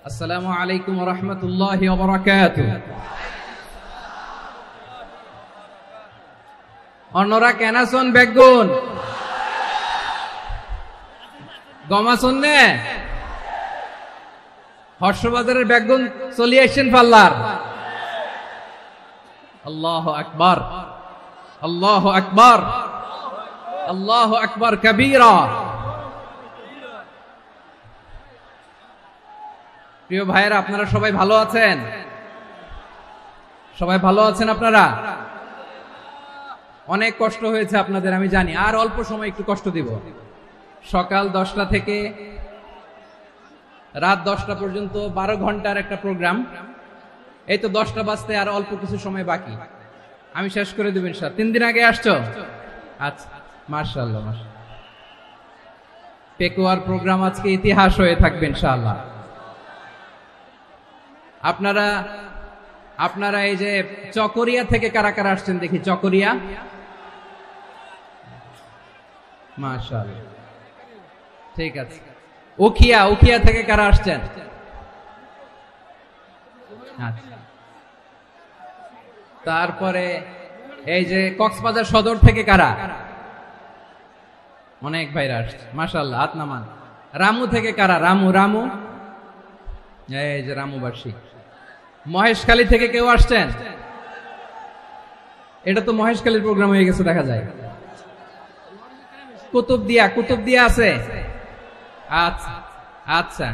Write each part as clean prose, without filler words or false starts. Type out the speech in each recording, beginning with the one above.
আসসালামু আলাইকুম ওয়া রাহমাতুল্লাহি ওয়া বারাকাতুহু। অন্যরা কেন আছেন বেগুন গমা শুননে হর্ষবাজারের বেগুন চলে আসছেন পাল্লার। আল্লাহু আকবার, আল্লাহু আকবার, আল্লাহু আকবার কবীরা। প্রিয় ভাইয়েরা, আপনারা সবাই ভালো আছেন? সবাই ভালো আছেন? আপনারা অনেক কষ্ট হয়েছে আপনাদের, আমি জানি। আর অল্প সময় একটু কষ্ট দিব। সকাল 10টা থেকে রাত 10টা পর্যন্ত 12 ঘন্টার একটা প্রোগ্রাম। এই তো 10টা বাজতে আর অল্প কিছু সময় বাকি, আমি শেষ করে দেব ইনশাআল্লাহ। 3 দিন আগে আসছো? আচ্ছা, মাশাআল্লাহ মাশাআল্লাহ। পেকুয়ার প্রোগ্রাম আজকে ইতিহাস হয়ে থাকবে ইনশাআল্লাহ। আপনারা এই যে চকরিয়া থেকে কারা কারা আসছেন দেখি? চকরিয়া, মাশাআল্লাহ, ঠিক আছে। উখিয়া থেকে কারা আসছেন? আচ্ছা। তারপরে এই যে কক্সবাজার সদর থেকে কারা? অনেক ভাইরা আসছে, মাশাআল্লাহ, হাত নামান। রামু থেকে কারা? রামু, এই যে রামুবাসী। মহেশখালী থেকে কেউ আসছেন? এটা তো মহেশখালীর প্রোগ্রাম হয়ে গেছে দেখা যায়। কুতুবদিয়া আছে? আচ্ছা আচ্ছা।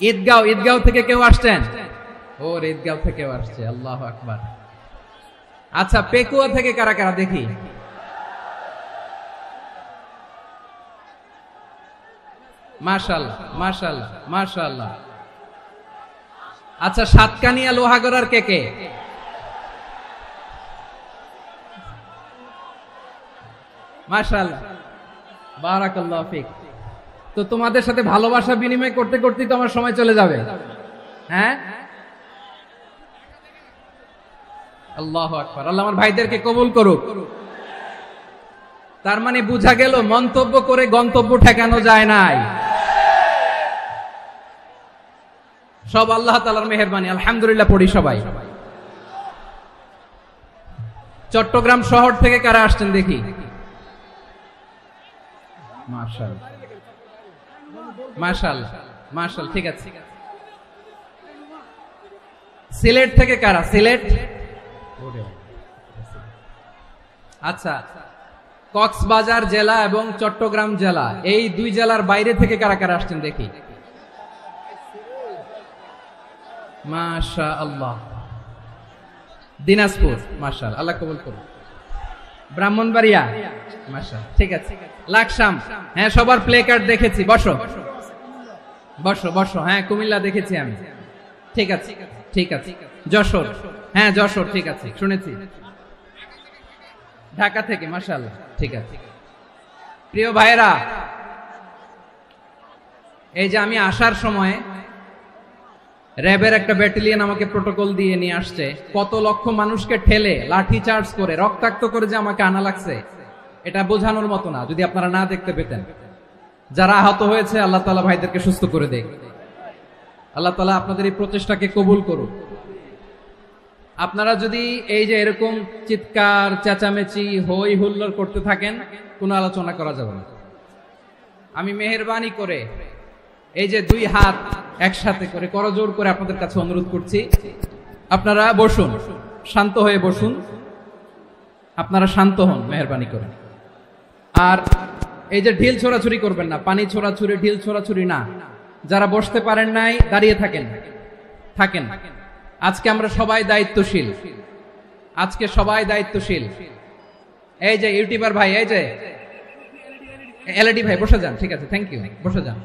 ঈদগাঁও থেকে কেউ আসছেন? ওর ঈদগাঁও থেকেও আসছে, আল্লাহু আকবার। আচ্ছা, পেকুয়া থেকে কারা কারা দেখি? মাশাআল্লাহ মাশাআল্লাহ মাশাআল্লাহ। আচ্ছা, সাতকানিয়া লোহাগড়ার কে? মাশাআল্লাহ, বারাকাল্লাহু ফিক। তো তোমাদের সাথে ভালোবাসা বিনিময় করতে করতেই তো আমার সময় চলে যাবে। হ্যাঁ, আল্লাহু আকবার। আল্লাহ আমার ভাইদেরকে কবুল করুক। তার মানে বুঝা গেল মন্তব্য করে গন্তব্য ঠেকানো যায় নাই, সব আল্লাহ তাআলার মেহেরবানি। আলহামদুলিল্লাহ পড়ি সবাই। চট্টগ্রাম শহর থেকে কারা আসছেন দেখি? মাশাআল্লাহ মাশাআল্লাহ মাশাআল্লাহ, ঠিক আছে। সিলেট থেকে কারা? সিলেট, আচ্ছা। কক্সবাজার জেলা এবং চট্টগ্রাম জেলা, এই দুই জেলার বাইরে থেকে কারা কারা আসছেন দেখি? মাশাআল্লাহ। দিনাজপুর, মাশাআল্লাহ, আল্লাহ কবুল করুন। ব্রাহ্মণবাড়িয়া, মাশাআল্লাহ, ঠিক আছে। লাকসাম, হ্যাঁ, সবার প্লে কার্ড দেখেছি। বসো বসো বসো। হ্যাঁ, কুমিল্লা দেখেছি আমি, ঠিক আছে ঠিক আছে। যশোর, হ্যাঁ যশোর, ঠিক আছে, শুনেছি। ঢাকা থেকে, মাশাআল্লাহ, ঠিক আছে। প্রিয় ভাইয়েরা, এই যে আমি আসার সময় র্যাবের একটা ব্যাটালিয়ন আমাকে প্রোটোকল দিয়ে নিয়ে আসছে। কত লক্ষ মানুষকে ঠেলে লাঠি চার্জ করে রক্তাক্ত করে যে আমাকে আনা লাগছে, এটা বোঝানোর মতো না যদি আপনারা না দেখতে পেতেন। যারা আহত হয়েছে, আল্লাহ তাআলা ভাইদেরকে সুস্থ করে দেখ। আল্লাহ তাআলা আপনাদের এই প্রচেষ্টাকে কবুল করুন। আপনারা যদি এই যে এরকম চিৎকার চেঁচামেচি হই হুল্লোড় করতে থাকেন, কোনো আলোচনা করা যাবে না। আমি মেহেরবানি করে এই যে দুই হাত একসাথে করে করজোড় করে আপনাদের কাছে অনুরোধ করছি, আপনারা বসুন, শান্ত হয়ে বসুন। আপনারা শান্ত হন মেহেরবানি করে। আর এই যে ঢিল ছোড়াছুরি করবেন না, পানি ছোড়াছুরি, ঢিল ছোড়াছুরি না। যারা বসতে পারেন নাই, দাঁড়িয়ে থাকেন। আজকে আমরা সবাই দায়িত্বশীল, আজকে সবাই দায়িত্বশীল। এই যে ইউটিউবার ভাই, এই যে এলইডি ভাই, বসে যান, ঠিক আছে, থ্যাংক ইউ, বসে যান।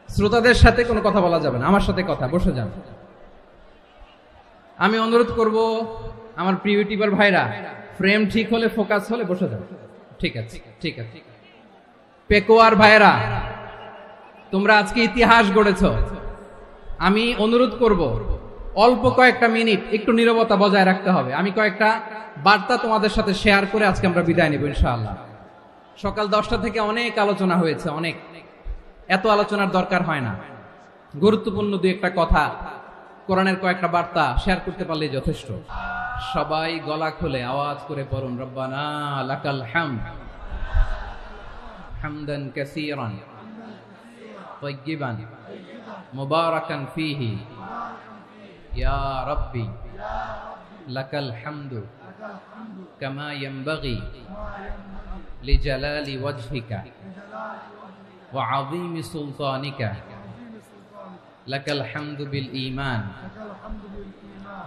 শ্রোতাদের সাথে কোনো কথা বলা যাবে না, আমার সাথে কথা, বসে যান। আমি অনুরোধ করব আমার প্রিয় ইউটিউবার ভাইরা, ফ্রেম ঠিক হলে, ফোকাস হলে বসে যান, ঠিক আছে ঠিক আছে। পেকুয়ার ভাইরা, তোমরা আজকে ইতিহাস গড়েছ। আমি অনুরোধ করব অল্প কয়েকটা মিনিট একটু নীরবতা বজায় রাখতে হবে। আমি কয়েকটা বার্তা তোমাদের সাথে শেয়ার করে আজকে আমরা বিদায় নেব ইনশাআল্লাহ। সকাল 10টা থেকে অনেক আলোচনা হয়েছে, অনেক, এত আলোচনার দরকার হয় না। গুরুত্বপূর্ণ দুই একটা কথা, কোরআনের কয়েকটা বার্তা শেয়ার করতে পারলে যথেষ্ট। সবাই গলা খুলে আওয়াজ করে পড়ুন, রব্বানা লাকাল হামদ হামদান কাসীরান তাইয়্যিবান মুবারাকান ফীহি ইয়া রাব্বি লাকাল হামদু কামা ইয়ানবাগি লিজালালি ওয়াজহিকা ওয়া আযীমি সুলতানিকা লাকাল হামদু বিল ঈমান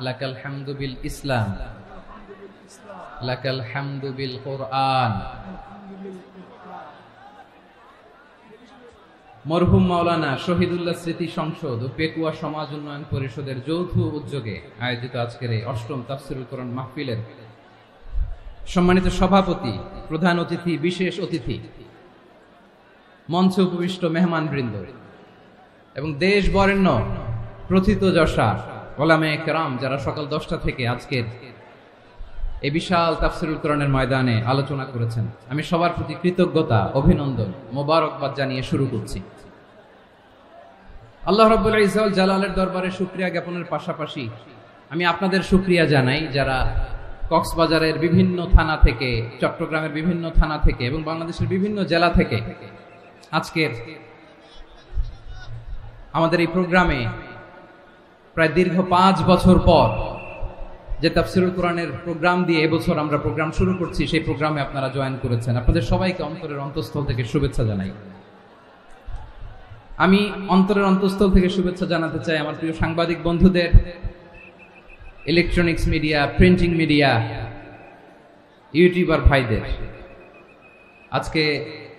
লাকাল হামদু বিল ইসলাম লাকাল হামদু বিল কুরআন। মরহুম মাওলানা শহীদুল্লাহ স্মৃতি সংসদ ও পেকুয়া সমাজ উন্নয়ন পরিষদের যৌথ উদ্যোগে আয়োজিত আজকের এই অষ্টম তাফসীরুল কোরআন মাহফিলের সম্মানিত সভাপতি, প্রধান অতিথি, বিশেষ অতিথি, মঞ্চে উপবিষ্ট মেহমানবৃন্দ এবং দেশ বরেণ্য প্রথিতযশা ওলামায়ে কেরাম যারা সকাল 10টা থেকে আজকের এই বিশাল তাফসীরুল কোরআনের ময়দানে আলোচনা করেছেন, আমি সবার প্রতি কৃতজ্ঞতা, অভিনন্দন, মোবারকবাদ জানিয়ে শুরু করছি। আল্লাহ রাব্বুল ইজ্জত ওয়াল জালালের দরবারে শুকরিয়া জ্ঞাপনের পাশাপাশি আমি আপনাদের শুকরিয়া জানাই যারা কক্সবাজারের বিভিন্ন থানা থেকে, চট্টগ্রামের বিভিন্ন থানা থেকে এবং বাংলাদেশের বিভিন্ন জেলা থেকে আজকের আমাদের এই প্রোগ্রামে প্রায় দীর্ঘ 5 বছর পর যে তাফসীরুল কোরআনের প্রোগ্রাম দিয়ে এবছর আমরা প্রোগ্রাম শুরু করছি, সেই প্রোগ্রামে আপনারা জয়েন করেছেন। আপনাদের সবাইকে অন্তরের অন্তঃস্থল থেকে শুভেচ্ছা জানাই। আমি অন্তরের অন্তঃস্থল থেকে শুভেচ্ছা জানাতে চাই আমার প্রিয় সাংবাদিক বন্ধুদের, electronics media, printing media, YouTuber ভাইদের। আজকে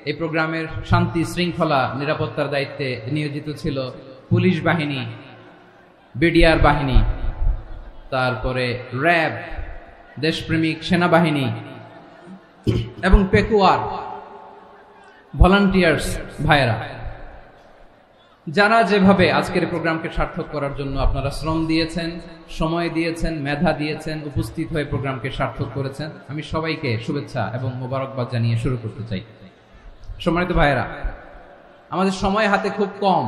এই প্রোগ্রামের শান্তি শৃঙ্খলা নিরাপত্তার দায়িত্বে নিয়োজিত ছিল পুলিশ বাহিনী, বিডিআর বাহিনী, তারপরে র্যাব, দেশপ্রেমিক সেনাবাহিনী এবং পেকুয়ার ভলান্টিয়ার্স ভাইয়েরা, যারা যেভাবে আজকের প্রোগ্রামকে সার্থক করার জন্য আপনারা শ্রম দিয়েছেন, সময় দিয়েছেন, মেধা দিয়েছেন, উপস্থিত হয়ে প্রোগ্রামকে সার্থক করেছেন, আমি সবাইকে শুভেচ্ছা এবং মোবারকবাদ জানিয়ে শুরু করতে চাই। সম্মানিত ভাইয়েরা, আমাদের সময় হাতে খুব কম।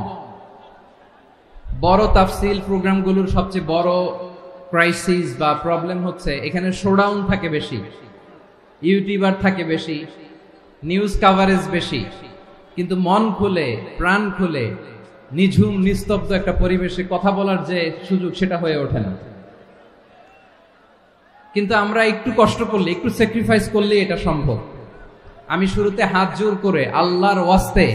বড় তাফসীল প্রোগ্রামগুলোর সবচেয়ে বড় ক্রাইসিস বা প্রবলেম হচ্ছে এখানে শোডাউন থাকে বেশি, ইউটিউবার থাকে বেশি, নিউজ কাভারেজ বেশি, কিন্তু মন খুলে, প্রাণ খুলে, নিঝুম নিস্তব্ধ একটা পরিবেশে কথা বলার যে সুযোগ, সেটা হয়ে ওঠে না। কিন্তু আমরা একটু কষ্ট করলে, একটু স্যাক্রিফাইস করলে এটা সম্ভব। আমি শুরুতে হাত জোর করে আল্লাহর ওয়াস্তে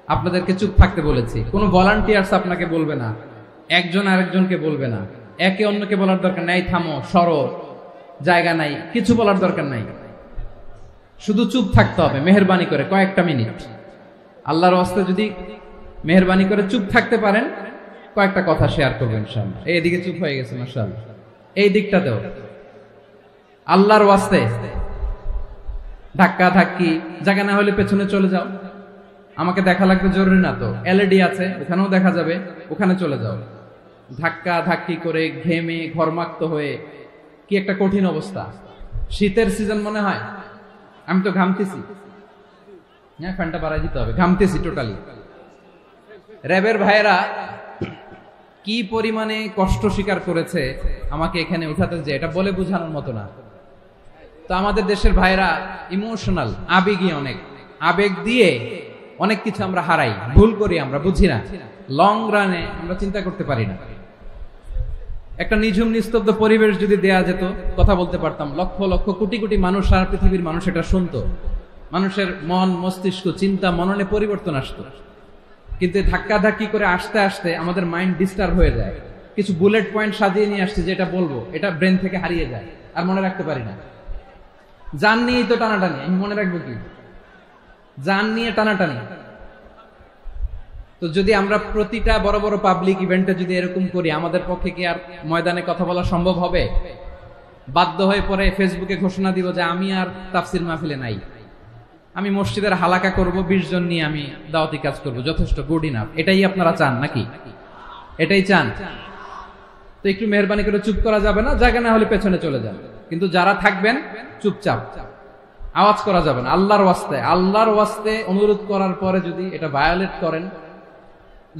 আপনাদেরকে চুপ থাকতে বলেছি। কোনো ভলান্টিয়ার্স আপনাকে বলবে না, একজন আরেকজনকে বলবে না, একে অন্যকে বলার দরকার নাই, থামো, সরো, জায়গা নাই, কিছু বলার দরকার নাই। শুধু চুপ থাকতে হবে মেহেরবানি করে কয়েকটা মিনিট। আল্লাহর ওয়াস্তে যদি মেহেরবানি করে চুপ থাকতে পারেন, কয়েকটা কথা শেয়ার করবেন ইনশাআল্লাহ। এইদিকে চুপ হয়ে গেছে মাশাআল্লাহ, এই দিকটাতেও আল্লাহর ওয়াস্তে ধাক্কা ধাক্কি, জায়গা না হলে পেছনে চলে যাও। আমাকে দেখা লাগবে জরুরি না তো, এলইডি আছে, ওখানেও দেখা যাবে, ওখানে চলে যাও। ধাক্কা ধাক্কি করে ঘেমে ঘরমাক্ত হয়ে কি একটা কঠিন অবস্থা। শীতের সিজন মনে হয়, আমি তো ঘামতেছি, হ্যাঁ ফ্যানটা বাড়াই দিতে হবে, ঘামতেছি টোটালি। র্যাবের ভাইয়েরা কি পরিমাণে কষ্ট স্বীকার করেছে আমাকে এখানে উঠাতে, যে এটা বলে বোঝানোর মতো না। তো আমাদের দেশের ভাইরা ইমোশনাল, আবেগী, অনেক আবেগ দিয়ে অনেক কিছু আমরা হারাই, ভুল করি, আমরা বুঝি না, লং রানে আমরা চিন্তা করতে পারি না। একটা নিঝুম নিস্তব্ধ পরিবেশ যদি দেয়া যেত, কথা বলতে পারতাম, লক্ষ লক্ষ কোটি কোটি মানুষ, সারা পৃথিবীর মানুষ এটা শুনতো, মানুষের মন, মস্তিষ্ক, চিন্তা, মননে পরিবর্তন আসতো। কিন্তু ধাক্কা ধাক্কি করে আসতে আসতে আমাদের মাইন্ড ডিস্টার্ব হয়ে যায়। কিছু বুলেট পয়েন্ট সাজিয়ে নিয়ে আসছে, যেটা বলবো এটা ব্রেন থেকে হারিয়ে যায়, আর মনে রাখতে পারি না। জান নিয়েই তো টানাটানি, আমি মনে রাখবো কি? জান নিয়ে টানাটানি। তো যদি আমরা প্রতিটা বড় বড় পাবলিক ইভেন্টে যদি এরকম করি, আমাদের পক্ষে কি আর ময়দানে কথা বলা সম্ভব হবে? বাধ্য হয়ে পরে ফেসবুকে ঘোষণা দিব যে আমি আর তাফসির মাহফিলে নাই, আমি মসজিদের হালাকা করব, 20 জন নিয়ে আমি দাওয়াতি কাজ করব, যথেষ্ট, গুড ইনাফ। এটাই আপনারা চান নাকি? এটাই চান? তো একটু মেহরবানি করে চুপ করা যাবে না, জায়গা না হলে পেছনে চলে যান। কিন্তু যারা থাকবেন চুপচাপ, আওয়াজ করা যাবে না। আল্লাহর ওয়াস্তে, আল্লাহর ওয়াস্তে অনুরোধ করার পরে যদি এটা ভায়োলেট করেন,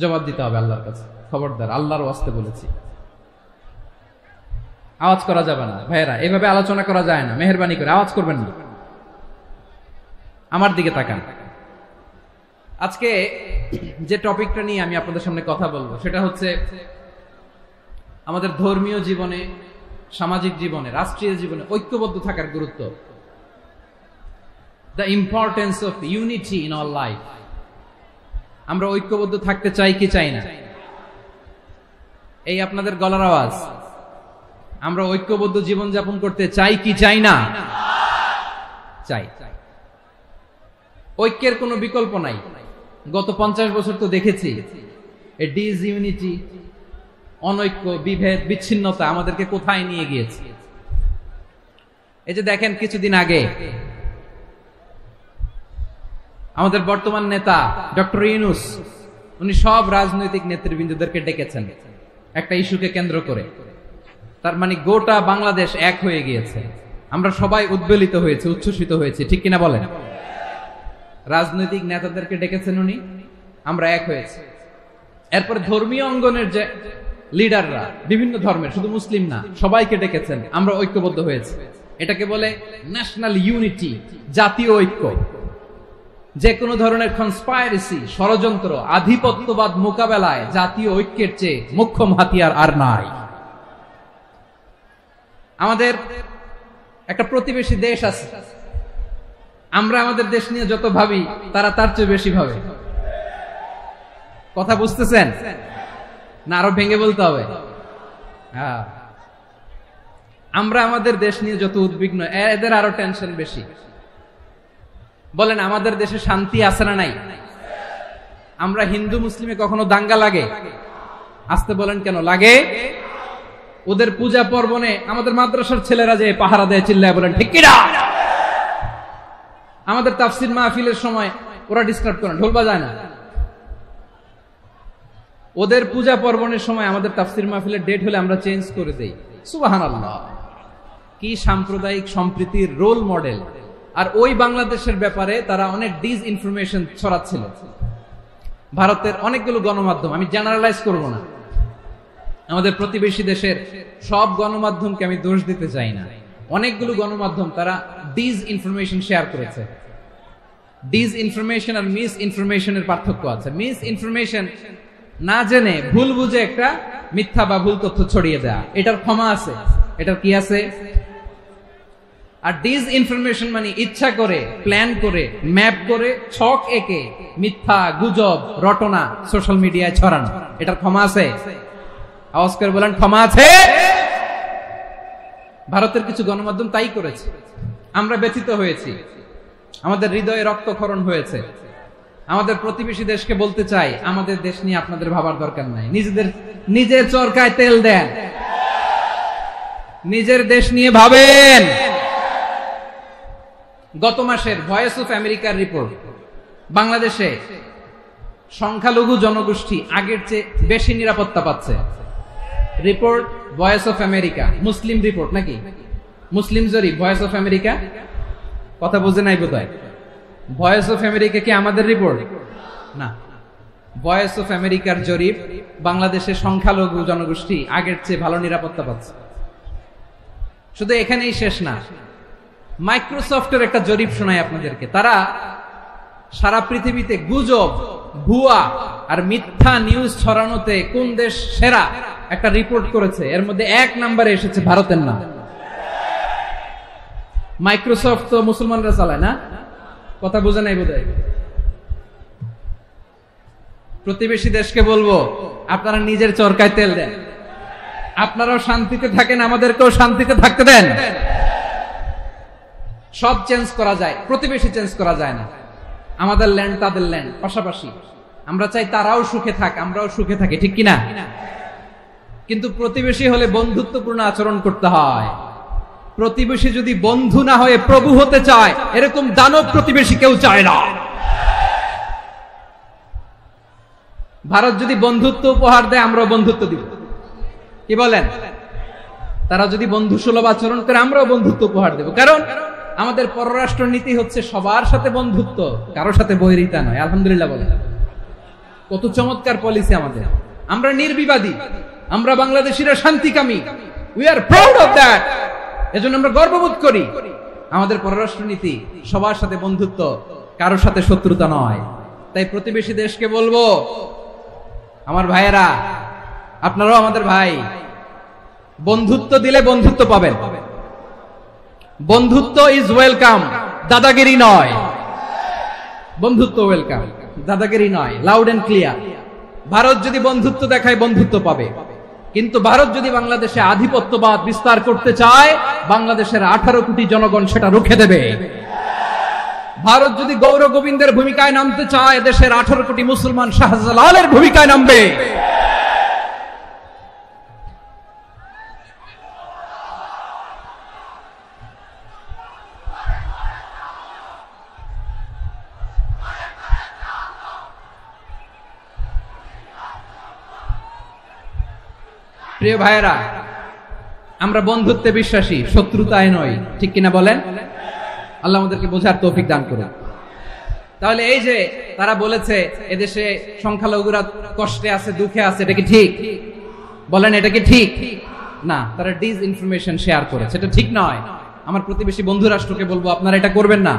জবাব দিতে হবে আল্লাহর কাছে। খবরদার, আল্লাহর ওয়াস্তে বলেছি, আওয়াজ করা যাবে না। ভাইয়েরা, এভাবে আলোচনা করা যায় না, মেহেরবানি করে আওয়াজ করবেন না। আমার দিকে তাকান। আজকে যে টপিকটা নিয়ে আমি আপনাদের সামনে কথা বলবো সেটা হচ্ছে আমাদের ধর্মীয় জীবনে, সামাজিক জীবনে, রাষ্ট্রীয় জীবনে ঐক্যবদ্ধ থাকার গুরুত্ব। The importance of unity in our life. আমরা ঐক্যবদ্ধ থাকতে চাই কি চাই না? এই আপনাদের গলার আওয়াজ। আমরা ঐক্যবদ্ধ জীবন যাপন করতে চাই কি চাই না? চাই। ঐক্যের কোনো বিকল্প নাই। গত 50 বছর তো দেখেছি এই ডিসইউনিটি, অনৈক্য, বিভেদ, বিচ্ছিন্নতা আমাদেরকে কোথায় নিয়ে গিয়েছে। এই যে দেখেন, কিছুদিন আগে আমাদের বর্তমান নেতা ডক্টর ইউনূস, উনি সব রাজনৈতিক নেতৃবৃন্দদেরকে ডেকেছেন একটা ইস্যুকে কেন্দ্র করে। তার মানে গোটা বাংলাদেশ এক হয়ে গিয়েছে। আমরা সবাই উদ্বেলিত হয়েছে, উচ্ছ্বসিত হয়েছে, ঠিক কিনা বলেন? রাজনৈতিক নেতাদেরকে ডেকেছেন উনি, আমরা এক হয়েছে। এরপর ধর্মীয় অঙ্গনের যে লিডাররা, বিভিন্ন ধর্মের, শুধু মুসলিম না, সবাইকে ডেকেছেন, আমরা ঐক্যবদ্ধ হয়েছে। এটাকে বলে ন্যাশনাল ইউনিটি, জাতীয় ঐক্য। যে কোনো ধরনের কনস্পাইরেসি, ষড়যন্ত্র, আধিপত্যবাদ মোকাবেলায় জাতীয় ঐক্যের চেয়ে মোক্ষম হাতিয়ার আর নাই। আমাদের একটা প্রতিবেশী দেশ আছে, আমরা আমাদের দেশ নিয়ে যত ভাবি তারা তার চেয়ে বেশি ভাবে। কথা বুঝতেছেন না? আরো ভেঙে বলতে হবে। আমরা আমাদের দেশ নিয়ে যত উদ্বিগ্ন, এদের আরো টেনশন বেশি। বলেন, আমাদের দেশে শান্তি আছে না নাই? আমরা হিন্দু মুসলিমে কখনো দাঙ্গা লাগে? আসতে বলেন, কেন লাগে? ওদের পূজা পর্বণে আমাদের মাদ্রাসার ছেলেরা যে পাহারা দেয়, চিল্লায় বলেন ঠিক কিনা? আমাদের তাফসির মাহফিলের সময় ওরা ডিস্টার্ব করে, ঢোল বাজায় না। ওদের পূজা পর্বণের সময় আমাদের তাফসির মাহফিলের ডেট হলে আমরা চেঞ্জ করে দেই। সুবহানাল্লাহ, কি সাম্প্রদায়িক সম্প্রীতির রোল মডেল। আর ওই বাংলাদেশের ব্যাপারে তারা অনেক ডিসইনফরমেশন ছড়াচ্ছিল। ভারতের অনেকগুলো গণমাধ্যম, আমি জেনারেলাইজ করব না, আমাদের প্রতিবেশী দেশের সব গণমাধ্যমকে আমি দোষ দিতে চাই না। অনেকগুলো গণমাধ্যম তারা ডিসইনফরমেশন শেয়ার করেছে। ডিসইনফরমেশন আর মিস ইনফরমেশনের পার্থক্য আছে। মিস ইনফরমেশন না জেনে ভুল বুঝে একটা মিথ্যা বা ভুল তথ্য ছড়িয়ে দেয়া, এটার ক্ষমা আছে, এটার কি আছে? আর ডিসইনফরমেশন মানে ইচ্ছা করে, প্ল্যান করে, ম্যাপ করে, ছক এঁকে মিথ্যা, গুজব, রটনা সোশ্যাল মিডিয়ায় ছড়ানো, এটার ক্ষমা আছে? আওয়াজ করে বলেন, ক্ষমা আছে? ভারতের কিছু গণমাধ্যম তাই করেছে। আমরা ব্যথিত হয়েছি, আমাদের হৃদয়ে রক্তক্ষরণ হয়েছে। আমাদের প্রতিবেশী দেশকে বলতে চাই, আমাদের দেশ নিয়ে আপনাদের ভাবার দরকার নাই। নিজের চরকায় তেল দেন, নিজের দেশ নিয়ে ভাবেন। গত মাসের ভয়েস অফ আমেরিকার রিপোর্ট, বাংলাদেশে সংখ্যালঘু জনগোষ্ঠী আগের চেয়ে বেশি নিরাপত্তা পাচ্ছে। Report voice of America, Muslim report নাকি? মুসলিম জরিপ, ভয়েস অফ আমেরিকা। কথা বুঝে নাই বোধহয়। ভয়েস অফ আমেরিকা কি আমাদের রিপোর্ট না? ভয়েস অফ আমেরিকার জরিপ, বাংলাদেশের সংখ্যালঘু জনগোষ্ঠী আগের চেয়ে ভালো নিরাপত্তা পাচ্ছে। শুধু এখানেই শেষ না, মাইক্রোসফটের একটা জরিপ শোনায় আপনাদেরকে। তারা সারা পৃথিবীতে গুজব, ভুয়া আর মিথ্যা নিউজ ছড়ানোতে কোন দেশ সেরা একটা রিপোর্ট করেছে। এর মধ্যে 1 নম্বরে এসেছে ভারতের নাম। মাইক্রোসফট তো মুসলমানরা চালায় না? কথা বোঝা নাই বোধহয়। প্রতিবেশী দেশকে বলবো, আপনারা নিজের চরকায় তেল দেন, আপনারাও শান্তিতে থাকেন, আমাদেরকেও শান্তিতে থাকতে দেন। সব চেঞ্জ করা যায়, প্রতিবেশী চেঞ্জ করা যায় না। আমাদের ল্যান্ড তাদের ল্যান্ড, পাশাপাশি। আমরা চাই তারাও সুখে থাক, আমরাও সুখে থাকি, ঠিক কিনা? কিন্তু প্রতিবেশী হলে বন্ধুত্বপূর্ণ আচরণ করতে হয়। প্রতিবেশী যদি বন্ধু না হয়ে প্রভু হতে চায়, এরকম দানব প্রতিবেশী কেউ চায় না। ভারত যদি বন্ধুত্ব উপহার দেয়, আমরাও বন্ধুত্ব দিব। কি বলেন? তারা যদি বন্ধু সুলভ আচরণ করে, আমরাও বন্ধুত্ব উপহার দেব। কারণ আমাদের পররাষ্ট্র নীতি হচ্ছে সবার সাথে বন্ধুত্ব, কারোর সাথে বৈরিতা নয়। আলহামদুলিল্লাহ বলেন। কত চমৎকার পলিসি আমাদের। আমরা নির্বিবাদী, আমরা বাংলাদেশিরা শান্তিকামী, we are proud of that. এজন্য আমরা গর্ববোধ করি। আমাদের পররাষ্ট্রনীতি সবার সাথে বন্ধুত্ব, কারোর সাথে শত্রুতা নয়। তাই প্রতিবেশী দেশকে বলবো, আমার ভাইয়েরা, আপনারাও আমাদের ভাই, বন্ধুত্ব দিলে বন্ধুত্ব পাবেন। বন্ধুত্ব ইজ ওয়েলকাম, দাদাগিরি নয়। বন্ধুত্ব ওয়েলকাম, দাদাগিরি নয়, লাউড এন্ড ক্লিয়ার। ভারত যদি বন্ধুত্ব দেখায়, বন্ধুত্ব পাবে। কিন্তু ভারত যদি বাংলাদেশে আধিপত্যবাদ বিস্তার করতে চায়, বাংলাদেশের 18 কোটি জনগণ সেটা রুখে দেবে। ভারত যদি গৌর গোবিন্দের ভূমিকায় নামতে চায়, দেশের 18 কোটি মুসলমান শাহজালালের ভূমিকায় নামবে। প্রিয় ভাইয়েরা, আমরা বন্ধুত্বে বিশ্বাসী, শত্রুতায় নয়, ঠিক কিনা বলেন? আল্লাহ আমাদেরকে বোঝার তৌফিক দান করুন। তাহলে এই যে তারা বলেছে এদেশে সংখ্যালঘুরা কষ্টে আছে, দুঃখে আছে, এটা কি ঠিক? বলেন, এটা কি ঠিক? না, তারা ডিস ইনফরমেশন শেয়ার করেছে, এটা ঠিক নয়। আমার প্রতিবেশী বন্ধু রাষ্ট্রকে বলবো, আপনারা এটা করবেন না,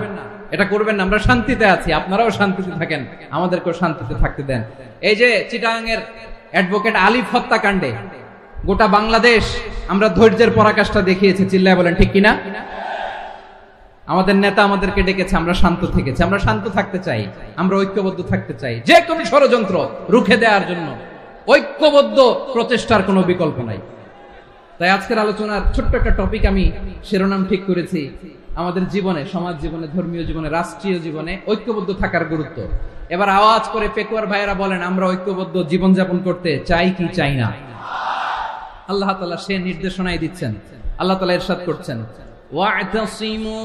এটা করবেন না। আমরা শান্তিতে আছি, আপনারাও শান্তিতে থাকেন, আমাদেরকেও শান্তিতে থাকতে দেন। এই যে চিটাগাং এর অ্যাডভোকেট আলিফ হত্যাকাণ্ডে গোটা বাংলাদেশ আমরা ধৈর্যের পরাকাষ্ঠা দেখিয়েছি, চিল্লায় বলেন ঠিক কিনা? আমাদের নেতা আমাদেরকে ডেকেছে, আমরা শান্ত থেকেছি। আমরা শান্ত থাকতে চাই, আমরা ঐক্যবদ্ধ থাকতে চাই। যে কোনো ষড়যন্ত্র রুখে দেওয়ার জন্য ঐক্যবদ্ধ প্রচেষ্টার কোনো বিকল্প নাই। তাই আজকের আলোচনার ছোট্ট একটা টপিক আমি শিরোনাম ঠিক করেছি, আমাদের জীবনে, সমাজ জীবনে, ধর্মীয় জীবনে, রাষ্ট্রীয় জীবনে ঐক্যবদ্ধ থাকার গুরুত্ব। এবার আওয়াজ করে পেকুয়ার ভাইয়েরা বলেন, আমরা ঐক্যবদ্ধ জীবনযাপন করতে চাই কি চাই না? আল্লাহ তাআলা সে নির্দেশনাই দিচ্ছেন। আল্লাহ তাআলা ইরশাদ করছেন, ওয়া'তাসিমু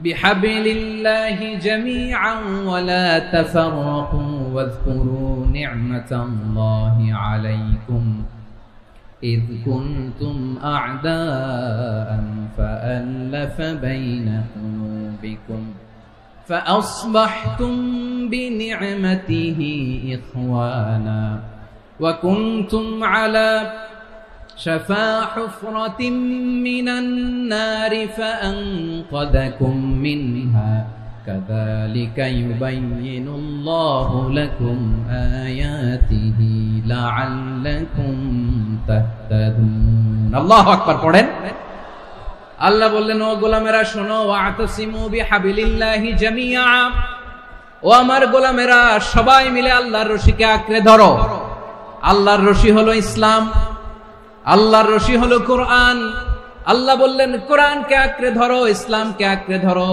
বিহাবলিল্লাহি জামিআন ওয়া লা তাফাররাকু ওয়াযকুরু নি'মাতাল্লাহি আলাইকুম ইয কুনতুম আ'দাআন ফাআল্লাফা বাইনা কুলুবিকুম فأصبحتم بنعمته إخوانا وكنتم على شفا حفرة من النار فأنقذكم منها كذلك يبين الله لكم آياته لعلكم تهتدون الله أكبر পড়েন। আল্লাহ বললেন, ও গোলামেরা শোনো, ওয়া'তাসিমু বিহাবলিল্লাহি জামিআ, ও আমার গোলামেরা সবাই মিলে আল্লাহর রশিকে আঁকড়ে ধরো। আল্লাহর রশি হলো ইসলাম, আল্লাহর রশি হলো কোরআন। আল্লাহ বললেন, কোরআনকে আঁকড়ে ধরো, ইসলামকে আঁকড়ে ধরো।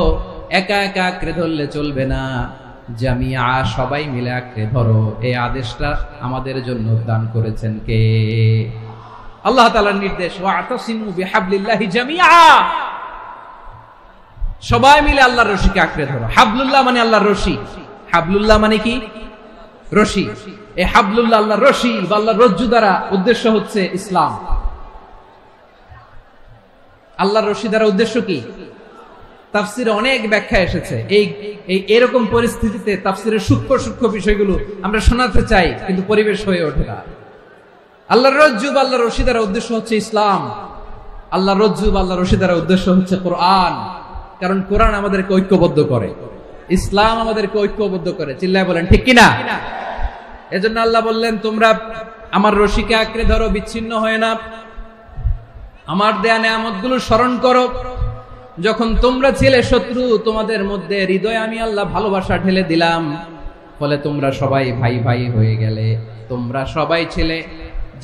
একা একা আঁকড়ে ধরলে চলবে না, জামিআ, সবাই মিলে আঁকড়ে ধরো। এই আদেশটা আমাদের জন্য দান করেছেন কে? আল্লাহ তাআলার নির্দেশ, ওয়া'তাসিমু বিহাবলিল্লাহি জামিআ, সবাই মিলে আল্লাহর রশিকে আঁকড়ে ধরো। হাবলুল্লাহ মানে আল্লাহর রশি। হাবলুল্লাহ মানে কি? রশি। এই হাবলুল্লাহ, আল্লাহর রশি বা আল্লাহর রজ্জু দ্বারা উদ্দেশ্য হচ্ছে ইসলাম। আল্লাহর রশি দ্বারা উদ্দেশ্য কি? তাফসিরে অনেক ব্যাখ্যা এসেছে। এরকম পরিস্থিতিতে তাফসিরের সূক্ষ্ম সূক্ষ্ম বিষয়গুলো আমরা শোনাতে চাই, কিন্তু পরিবেশ হয়ে ওঠে না। আল্লাহর রজ্জু বা আল্লাহর রশি দ্বারা উদ্দেশ্য হচ্ছে ইসলাম। আল্লাহর রজ্জু বা আল্লাহর রশি দ্বারা উদ্দেশ্য হচ্ছে কোরআন। কারণ কোরআন আমাদেরকে ঐক্যবদ্ধ করে, ইসলাম আমাদেরকে ঐক্যবদ্ধ করে। চিল্লায় বলেন ঠিক কিনা? এজন্য আল্লাহ বললেন, তোমরা আমার রশিকে আঁকড়ে ধরো, বিচ্ছিন্ন হয় না। আমার দেয়া নেয়ামতগুলো স্মরণ করো। যখন তোমরা ছিলে শত্রু, তোমাদের মধ্যে হৃদয়ে আমি আল্লাহ ভালোবাসা ঢেলে দিলাম, ফলে তোমরা সবাই ভাই ভাই হয়ে গেলে। তোমরা সবাই ছিলে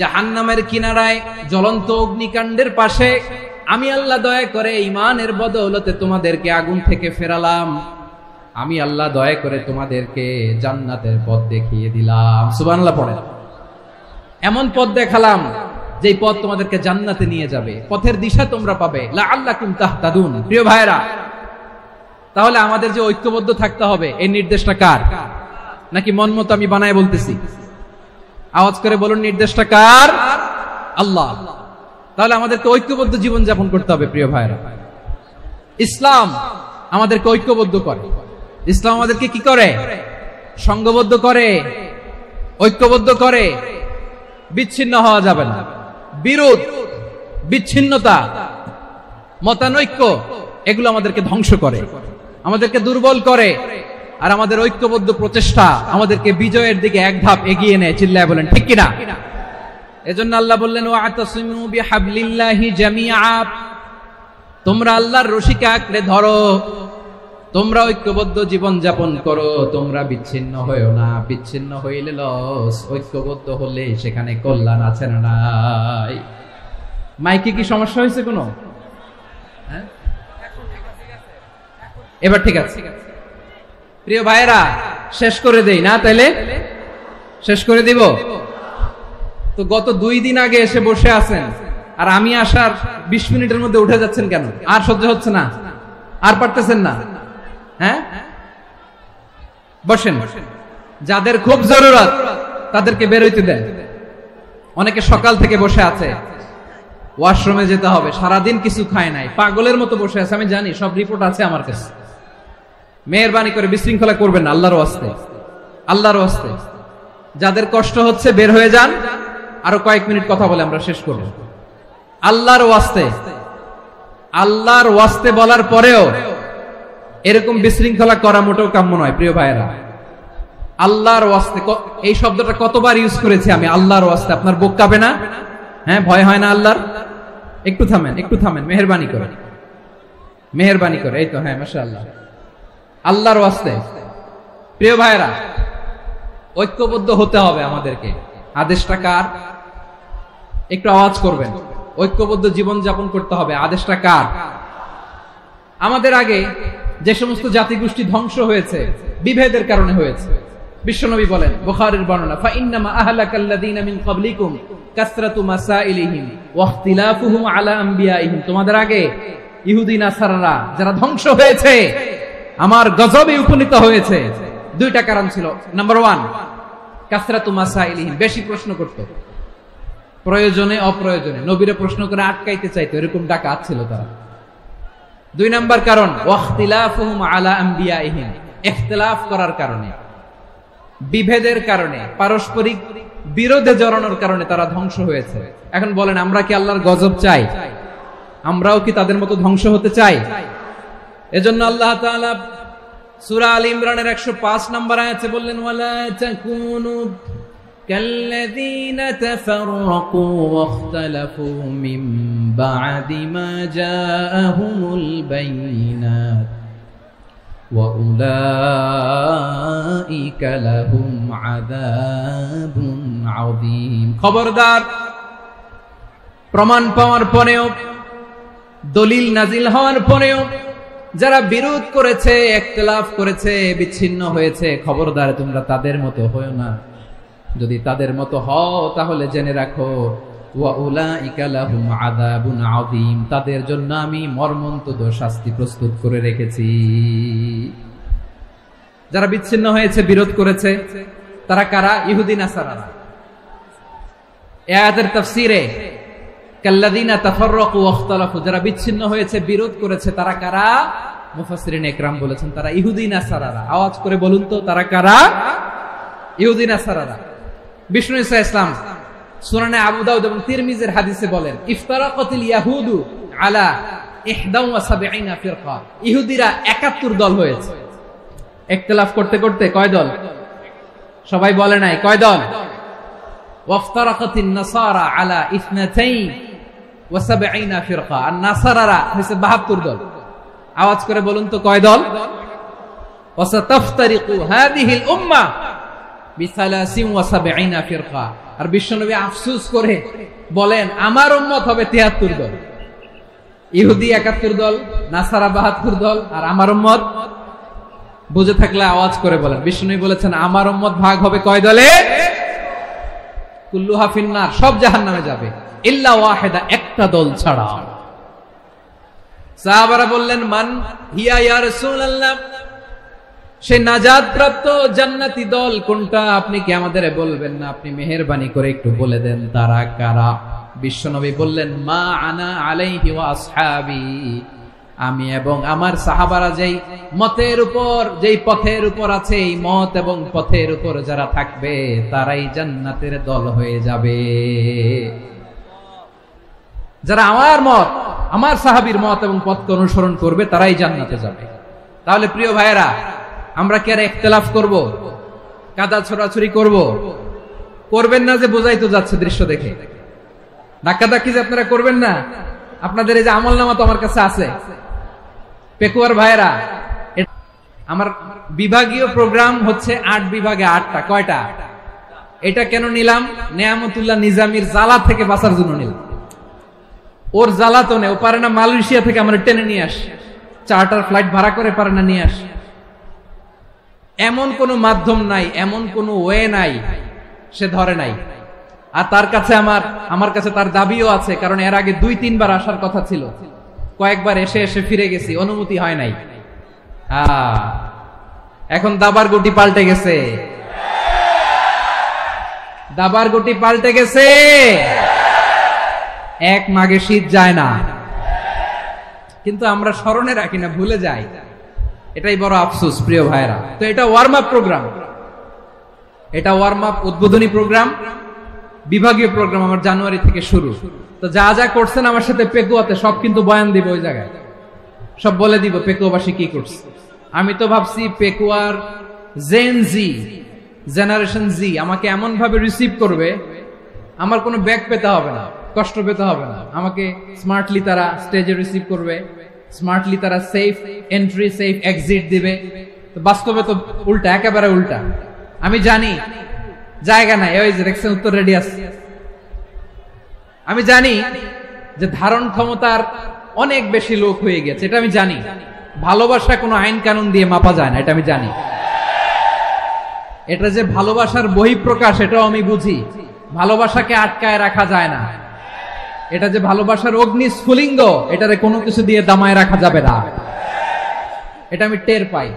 জাহান্নামের কিনারায়, জ্বলন্ত অগ্নিকাণ্ডের পাশে। আমি আল্লাহ দয়া করে ঈমানের বদৌলতে তোমাদেরকে আগুন থেকে ফেরালাম। আমি আল্লাহ দয়া করে তোমাদেরকে জান্নাতের পথ দেখিয়ে দিলাম। সুবহানাল্লাহ পড়েন। এমন পথ দেখালাম যেই পথ তোমাদেরকে জান্নাতে নিয়ে যাবে, পথের দিশা তোমরা পাবে। লাআল্লাকুম তাহতাদুন। প্রিয় ভাইরা, তাহলে আমাদের যে ঐক্যবদ্ধ থাকতে হবে, এই নির্দেশটা কার? নাকি মন মতো আমি বানায় বলতেছি? আওয়াজ করে বলুন, নির্দেশটা কার? আল্লাহ। তাহলে আমাদেরকে ঐক্যবদ্ধ জীবন যাপন করতে হবে। প্রিয় ভাইরা, ইসলাম আমাদেরকে ঐক্যবদ্ধ করে। ইসলাম আমাদেরকে কি করে? সংঘবদ্ধ করে। ঐক্যবদ্ধ করে, বিচ্ছিন্ন হওয়া যাবে না। বিরোধ, বিচ্ছিন্নতা, মতানৈক্য এগুলো আমাদেরকে ধ্বংস করে, আমাদেরকে দুর্বল করে, আর আমাদের ঐক্যবদ্ধ প্রচেষ্টা আমাদেরকে বিজয়ের দিকে এক ধাপ এগিয়ে নেয়। চিল্লায় বলেন ঠিক কিনা? এজন্য আল্লাহ বললেন ওয়াতাসিমু বিহাবলিল্লাহি জামিআ, তোমরা আল্লাহর রশিকে আঁকড়ে ধরো, তোমরা ঐক্যবদ্ধ জীবন যাপন করো, তোমরা বিচ্ছিন্ন হইও না। বিচ্ছিন্ন হইলে লস, ঐক্যবদ্ধ হলে সেখানে কল্যাণ আছে না নাই? মাইকে কি সমস্যা হয়েছে কোনো? এবার ঠিক আছে। প্রিয় ভাইয়েরা, শেষ করে দেই না? তাইলে শেষ করে দিব তো। গত 2 দিন আগে এসে বসে আছেন, আর আমি আসার 20 মিনিটের মধ্যে উঠে যাচ্ছেন কেন? আর সহ্য হচ্ছে না? আর পারতেছেন না? হ্যাঁ, বসেন। যাদের খুব জরুরত তাদেরকে বের হইতে দেন। অনেকে সকাল থেকে বসে আছে, ওয়াশরুমে যেতে হবে, সারাদিন কিছু খায় নাই, পাগলের মতো বসে আছে। আমি জানি, সব রিপোর্ট আছে আমার কাছে। মেহেরবানি করে বিশৃঙ্খলা করবেন না, আল্লাহর ওয়াস্তে, আল্লাহর ওয়াস্তে। যাদের কষ্ট হচ্ছে বের হয়ে যান। আরো কয়েক মিনিট কথা বলে আমরা শেষ করব। আল্লাহর ওয়াস্তে, আল্লাহর ওয়াস্তে বলার পরেও এরকম বিশৃঙ্খলা করা মোটেও কাম্য নয়। প্রিয় ভাইয়েরা, আল্লাহর ওয়াস্তে, এই শব্দটা কতবার ইউজ করেছি আমি, আল্লাহর ওয়াস্তে। আপনার বুক কাঁপে না? হ্যাঁ, ভয় হয় না আল্লাহর? একটু থামেন, একটু থামেন, মেহেরবানি করে, মেহেরবানি করে। এই তো, হ্যাঁ, মাশাআল্লাহ। আল্লাহর ওয়াস্তে প্রিয় ভাইয়েরা, ঐক্যবদ্ধ হতে হবে আমাদেরকে। আদেশটা কার? একটু আওয়াজ করবেন। ঐক্যবদ্ধ জীবন যাপন করতে হবে, আদেশটা কার? আমাদের আগে যে সমস্ত জাতিগোষ্ঠী ধ্বংস হয়েছে বিভেদের কারণে হয়েছে। বিশ্বনবী বলেন, বুখারীর বর্ণনা, ফা ইন্নামা আহলাকাল্লাযীনা মিন ক্বাবলিকুম কাসরাতু মাসাইলিহিম ওয়া ইখতিলাফুহুম আলা আমবিয়াইহিম। তোমাদের আগে ইহুদি নাসারারা যারা ধ্বংস হয়েছে, আমার গজবে উপনীত হয়েছে, 2টা কারণ ছিল। নাম্বার 1, কাসরাতু মাসাইলিহিম, বেশি প্রশ্ন করত, প্রয়োজনে অপ্রয়োজনে নবীরে প্রশ্ন করে আটকাইতে চাইতো, এরকম ডাকাত ছিল তারা। 2 নাম্বার কারণ, ওয়াখতিলাফুহুম আলা আমবিয়াইহিম, ইখতিলাফ করার কারণে, বিভেদের কারণে, পারস্পরিক বিরোধে জড়ানোর কারণে তারা ধ্বংস হয়েছে। এখন বলেন, আমরা কি আল্লাহর গজব চাই? আমরাও কি তাদের মতো ধ্বংস হতে চাই? এজন্য আল্লাহ তাআলা সূরা আল ইমরানের 105 নম্বর আয়াতে বললেন, ওয়ালা তাকুনু কাল্লাযীনা তাফাররাকু ওয়াখতালাফু মিন বা'দি মা জাআহুমুল বাইয়িনাত ওয়া উলাইকা লাহুম আযাবুন আযীম। খবরদার, প্রমাণ পাওয়ার পরেও, দলিল নাজিল হওয়ার পরেও যারা বিরোধ করেছে, ইখতিলাফ করেছে, বিচ্ছিন্ন হয়েছে, খবরদার তোমরা তাদের মতো হয়ো না। যদি তাদের মতো হও তাহলে জেনে রাখো, ওয়া উলাইকা লাহুম আযাবুন আযীম, তাদের জন্য আমি মর্মন্তুদ শাস্তি প্রস্তুত করে রেখেছি। যারা বিচ্ছিন্ন হয়েছে, বিরোধ করেছে, তারা কারা? ইহুদি নাসারারা। এই আয়াতের তাফসীরে কাল্লাযীনা তাফাররাকু ওয়াখতালাফু, যারা বিচ্ছিন্ন হয়েছে, বিরোধ করেছে, তারা কারা? মুফাসসিরিন ইকরাম বলেছেন তারা ইহুদি নাসারারা। আওয়াজ করে বলুন তো, তারা কারা? ইহুদি নাসারারা। বিষ্ণু ঈসা ইসলাম সুনানে আবু দাউদ এবং তিরমিজির হাদিসে বলেন, ইফতারাকাতিল ইয়াহুদু আলা 71 ফিরকা, ইহুদিরা 71 দল হয়েছে। ইখতিলাফ করতে করতে কয় দল? সবাই বলে নাই, কয় দল? ওয়াফতারাকাতিন নাসারা আলা 72 ফিরকা, আর নাসারারা হয়েছে 72 দল। আওয়াজ করে বলুন তো, কয় দল? ওয়াসাতাফতারিকু হাযিহিল উম্মাহ বি73 ফিরকা। আর বিশ্বনবী আফসোস করে বলেন, আমার উম্মত হবে 73 দল। ইহুদি 71 দল, নাসারা 72 দল, আর আমার উম্মত, বুঝে থাকলে আওয়াজ করে বলেন। বিশ্বনবী বলেছেন, আমার উম্মত ভাগ হবে কয় দলে? কুল্লুহা ফিন্নার, সব জাহান্নামে যাবে, ইল্লা ওয়াহিদা, একটা দল ছাড়া। সাহাবারা বললেন, মান হিয়া ইয়া রাসূলুল্লাহ, সেই নাজাত প্রাপ্ত জান্নাতি দল কোনটা? আপনি কি আমাদের বলবেন না? আপনি মেহেরবানি করে একটু বলে দেন তারা কারা। বিশ্বনবী বললেন, মা আনা আলাইহি ওয়া আসহাবি, আমি এবং আমার সাহাবারা যেই মতের উপর, যেই পথের উপর আছে, এই মত এবং পথের উপর যারা থাকবে তারাই জান্নাতের দল হয়ে যাবে। যারা আমার মত, আমার সাহাবীর মত এবং পথকে অনুসরণ করবে তারাই জান্নাতে যাবে। তাহলে প্রিয় ভাইয়েরা, আমরা কি আর ইখতিলাফ করব, কাদা ছোড়াছুরি করব? করবেন না যে বোঝাই তো যাচ্ছে দৃশ্য দেখে। ধাক্কাধাক্কি যে আপনারা করবেন না। আপনাদের এই যে আমলনামা তো আমার কাছে আছে। পেকুয়ার ভাইয়েরা, আমার বিভাগীয় প্রোগ্রাম হচ্ছে 8 বিভাগে 8টা। কয়টা? এটা কেন নিলাম? নেয়ামতুল্লাহ নিজামীর জ্বালা থেকে বাঁচার জন্য নিলাম। ওর জ্বালা তো নেই, ও পারে না মালয়েশিয়া থেকে আমরা টেনে নিয়ে আসি, চার্টার ফ্লাইট ভাড়া করে পারে না নিয়ে আসি। এমন কোন মাধ্যম নাই, এমন কোন ওয়ে নাই সে ধরে নাই। আর তার কাছে আমার কাছে তার দাবিও আছে, কারণ এর আগে 2-3 বার আসার কথা ছিল, কয়েকবার এসে এসে ফিরে গেছি, অনুমতি হয় নাই। এখন দাবার গুটি পাল্টে গেছে, দাবার গুটি পাল্টে গেছে। এক মাঘে শীত যায় না, কিন্তু আমরা স্মরণে রাখি না, ভুলে যাই। এটাই বড় আফসোস প্রিয় ভাইরা। তো এটা ওয়ার্ম আপ প্রোগ্রাম, এটা ওয়ার্ম আপ উদ্বোধনী প্রোগ্রাম, বিভাগীয় প্রোগ্রাম আমার জানুয়ারি থেকে শুরু। তো যা যা করছেন আমার সাথে পেকুয়াতে সব কিন্তু বয়ান দিব, ওই জায়গায় সব বলে দিব পেকুয়াবাসী কি করছে। আমি তো ভাবছি পেকুয়ার জেনারেশন জি আমাকে এমন ভাবে রিসিভ করবে, আমার কোনো ব্যাক পেতে হবে না, কষ্ট পেতে হবে না। আমাকে স্মার্টলি তারা স্টেজে রিসিভ করবে, স্মার্টলি তারা সেফ এন্ট্রি সেফ এক্সিট দিবে। তো বাস্তবে তো উল্টা, একেবারে উল্টা। আমি জানি জায়গা নাই, ওই যে দেখছেন উত্তর রেডি আছে। আমি জানি যে ধারণ ক্ষমতার অনেক বেশি লোক হয়ে গেছে, এটা আমি জানি। ভালোবাসা কোনো আইন কানুন দিয়ে মাপা যায় না, এটা আমি জানি। এটা যে ভালোবাসার বহিঃপ্রকাশ, এটাও আমি বুঝি। ভালোবাসাকে আটকায় রাখা যায় না। এটা যে ভালোবাসার অগ্নি স্ফুলিঙ্গ, এটারে কোনো কিছু দিয়ে দামায় রাখা যাবে না, এটা আমি টের পাই।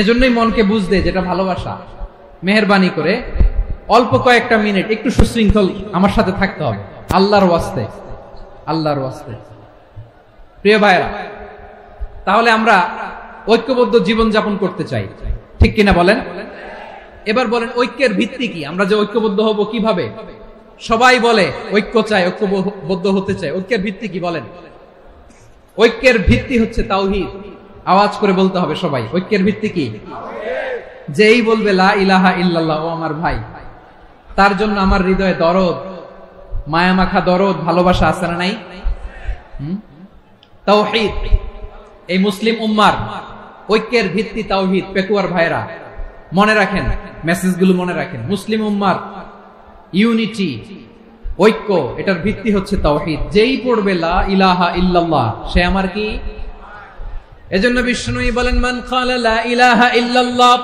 এজন্যই মনকে বুঝতে যেটা ভালোবাসা। মেহেরবানি করে অল্প কয়েকটা মিনিট একটু সুশৃঙ্খল আমার সাথে থাকতে হবে, আল্লাহর ওয়াস্তে, আল্লাহর ওয়াস্তে। প্রিয় ভাইরা, তাহলে আমরা ঐক্যবদ্ধ জীবন যাপন করতে চাই, ঠিক কিনা বলেন? এবার বলেন ঐক্যের ভিত্তি কি? আমরা যে ঐক্যবদ্ধ হব কিভাবে? সবাই বলে ঐক্য চাই, ঐক্যবদ্ধ হতে চাই। ঐক্যের ভিত্তি কি বলেন? ঐক্যের ভিত্তি হচ্ছে তাওহীদ। আওয়াজ করে বলতে হবে সবাই, ঐক্যের ভিত্তি কি? যেই বলবে লা ইলাহা ইল্লাল্লাহ, ও আমার ভাই, তার জন্য আমার হৃদয়ে দরদ, মায়ামাখা দরদ, ভালোবাসা আছে না নাই? তাওহীদ, এই মুসলিম উম্মার ঐক্যের ভিত্তি তাওহীদ। পেকুয়ার ভাইরা মনে রাখেন, মেসেজগুলো মনে রাখেন। মুসলিম উম্মার ইউনিটি, ঐক্য, এটার ভিত্তি হচ্ছে তাওহীদ। যেই পড়বে লা ইলাহা ইল্লাল্লাহ, সে আমার কি? এজন্য বিষ্ণুই বলেন, মান ক্বালা লা ইলাহা ইল্লাল্লাহ,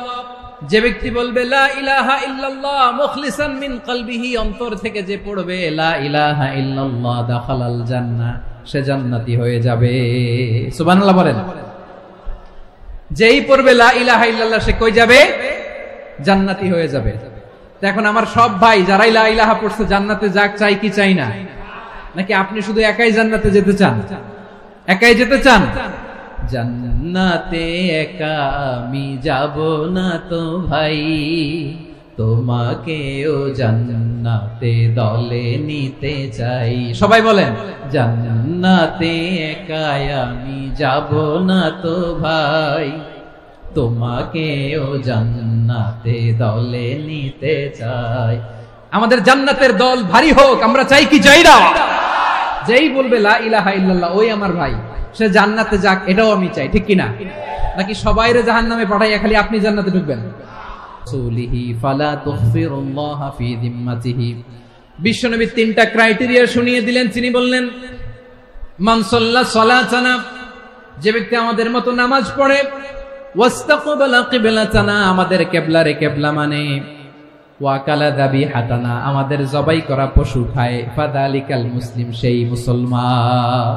যে ব্যক্তি বলবে লা ইলাহা ইল্লাল্লাহ মুখলিসান মিন কলবিহি, অন্তর থেকে যে পড়বে লা ইলাহা ইল্লাল্লাহ, দাখালাল জান্নাহ, সে জান্নাতি হয়ে যাবে। সুবহানাল্লাহ বলেন। যেই পড়বে লা ইলাহা ইল্লাল্লাহ, সে কই যাবে? জান্নাতি হয়ে যাবে। তো এখন আমার সব ভাই যারাই লা ইলাহা পড়ছে জান্নাতে যাক, চাই কি চাই না? নাকি আপনি শুধু একাই জান্নাতে যেতে চান? একাই যেতে চান? জান্নাতে একা আমি যাব না তো ভাই, তোমাকেও জান্নাতে দলে নিতে চাই। সবাই বলেন, জান্নাতে একা আমি যাব না তো ভাই, তোমাকেও জান্নাতে দলে নিতে চাই। আমাদের জান্নাতের দল ভারী হোক, আমরা চাই কি চাই না? যেই বলবে লা ইলাহা ইল্লাল্লাহ, ওই আমার ভাই, সে জান্নাতে যাক, এটাও আমি চাই, ঠিক কিনা? নাকি সবাইরে জাহান্নামে পাঠাইয়া খালি আপনি জান্নাতে ঢুকবেন? সুলিহি ফালা তুগফিরুল্লাহ ফি যিম্মাতিহি। বিশ্বনবী 3টা ক্রাইটেরিয়া শুনিয়ে দিলেন। তিনি বললেন, মান সাল্লা সালাতানা, যে ব্যক্তি আমাদের মতো নামাজ পড়ে, ওয়াস্তাকবালা কিবলাতানা, আমাদের কিবলারে কিবলা মানে, ওয়াকালা যাবিহাতানা, আমাদের জবাই করা পশু খায়, ফাযালিকাল মুসলিম, সেই মুসলমান।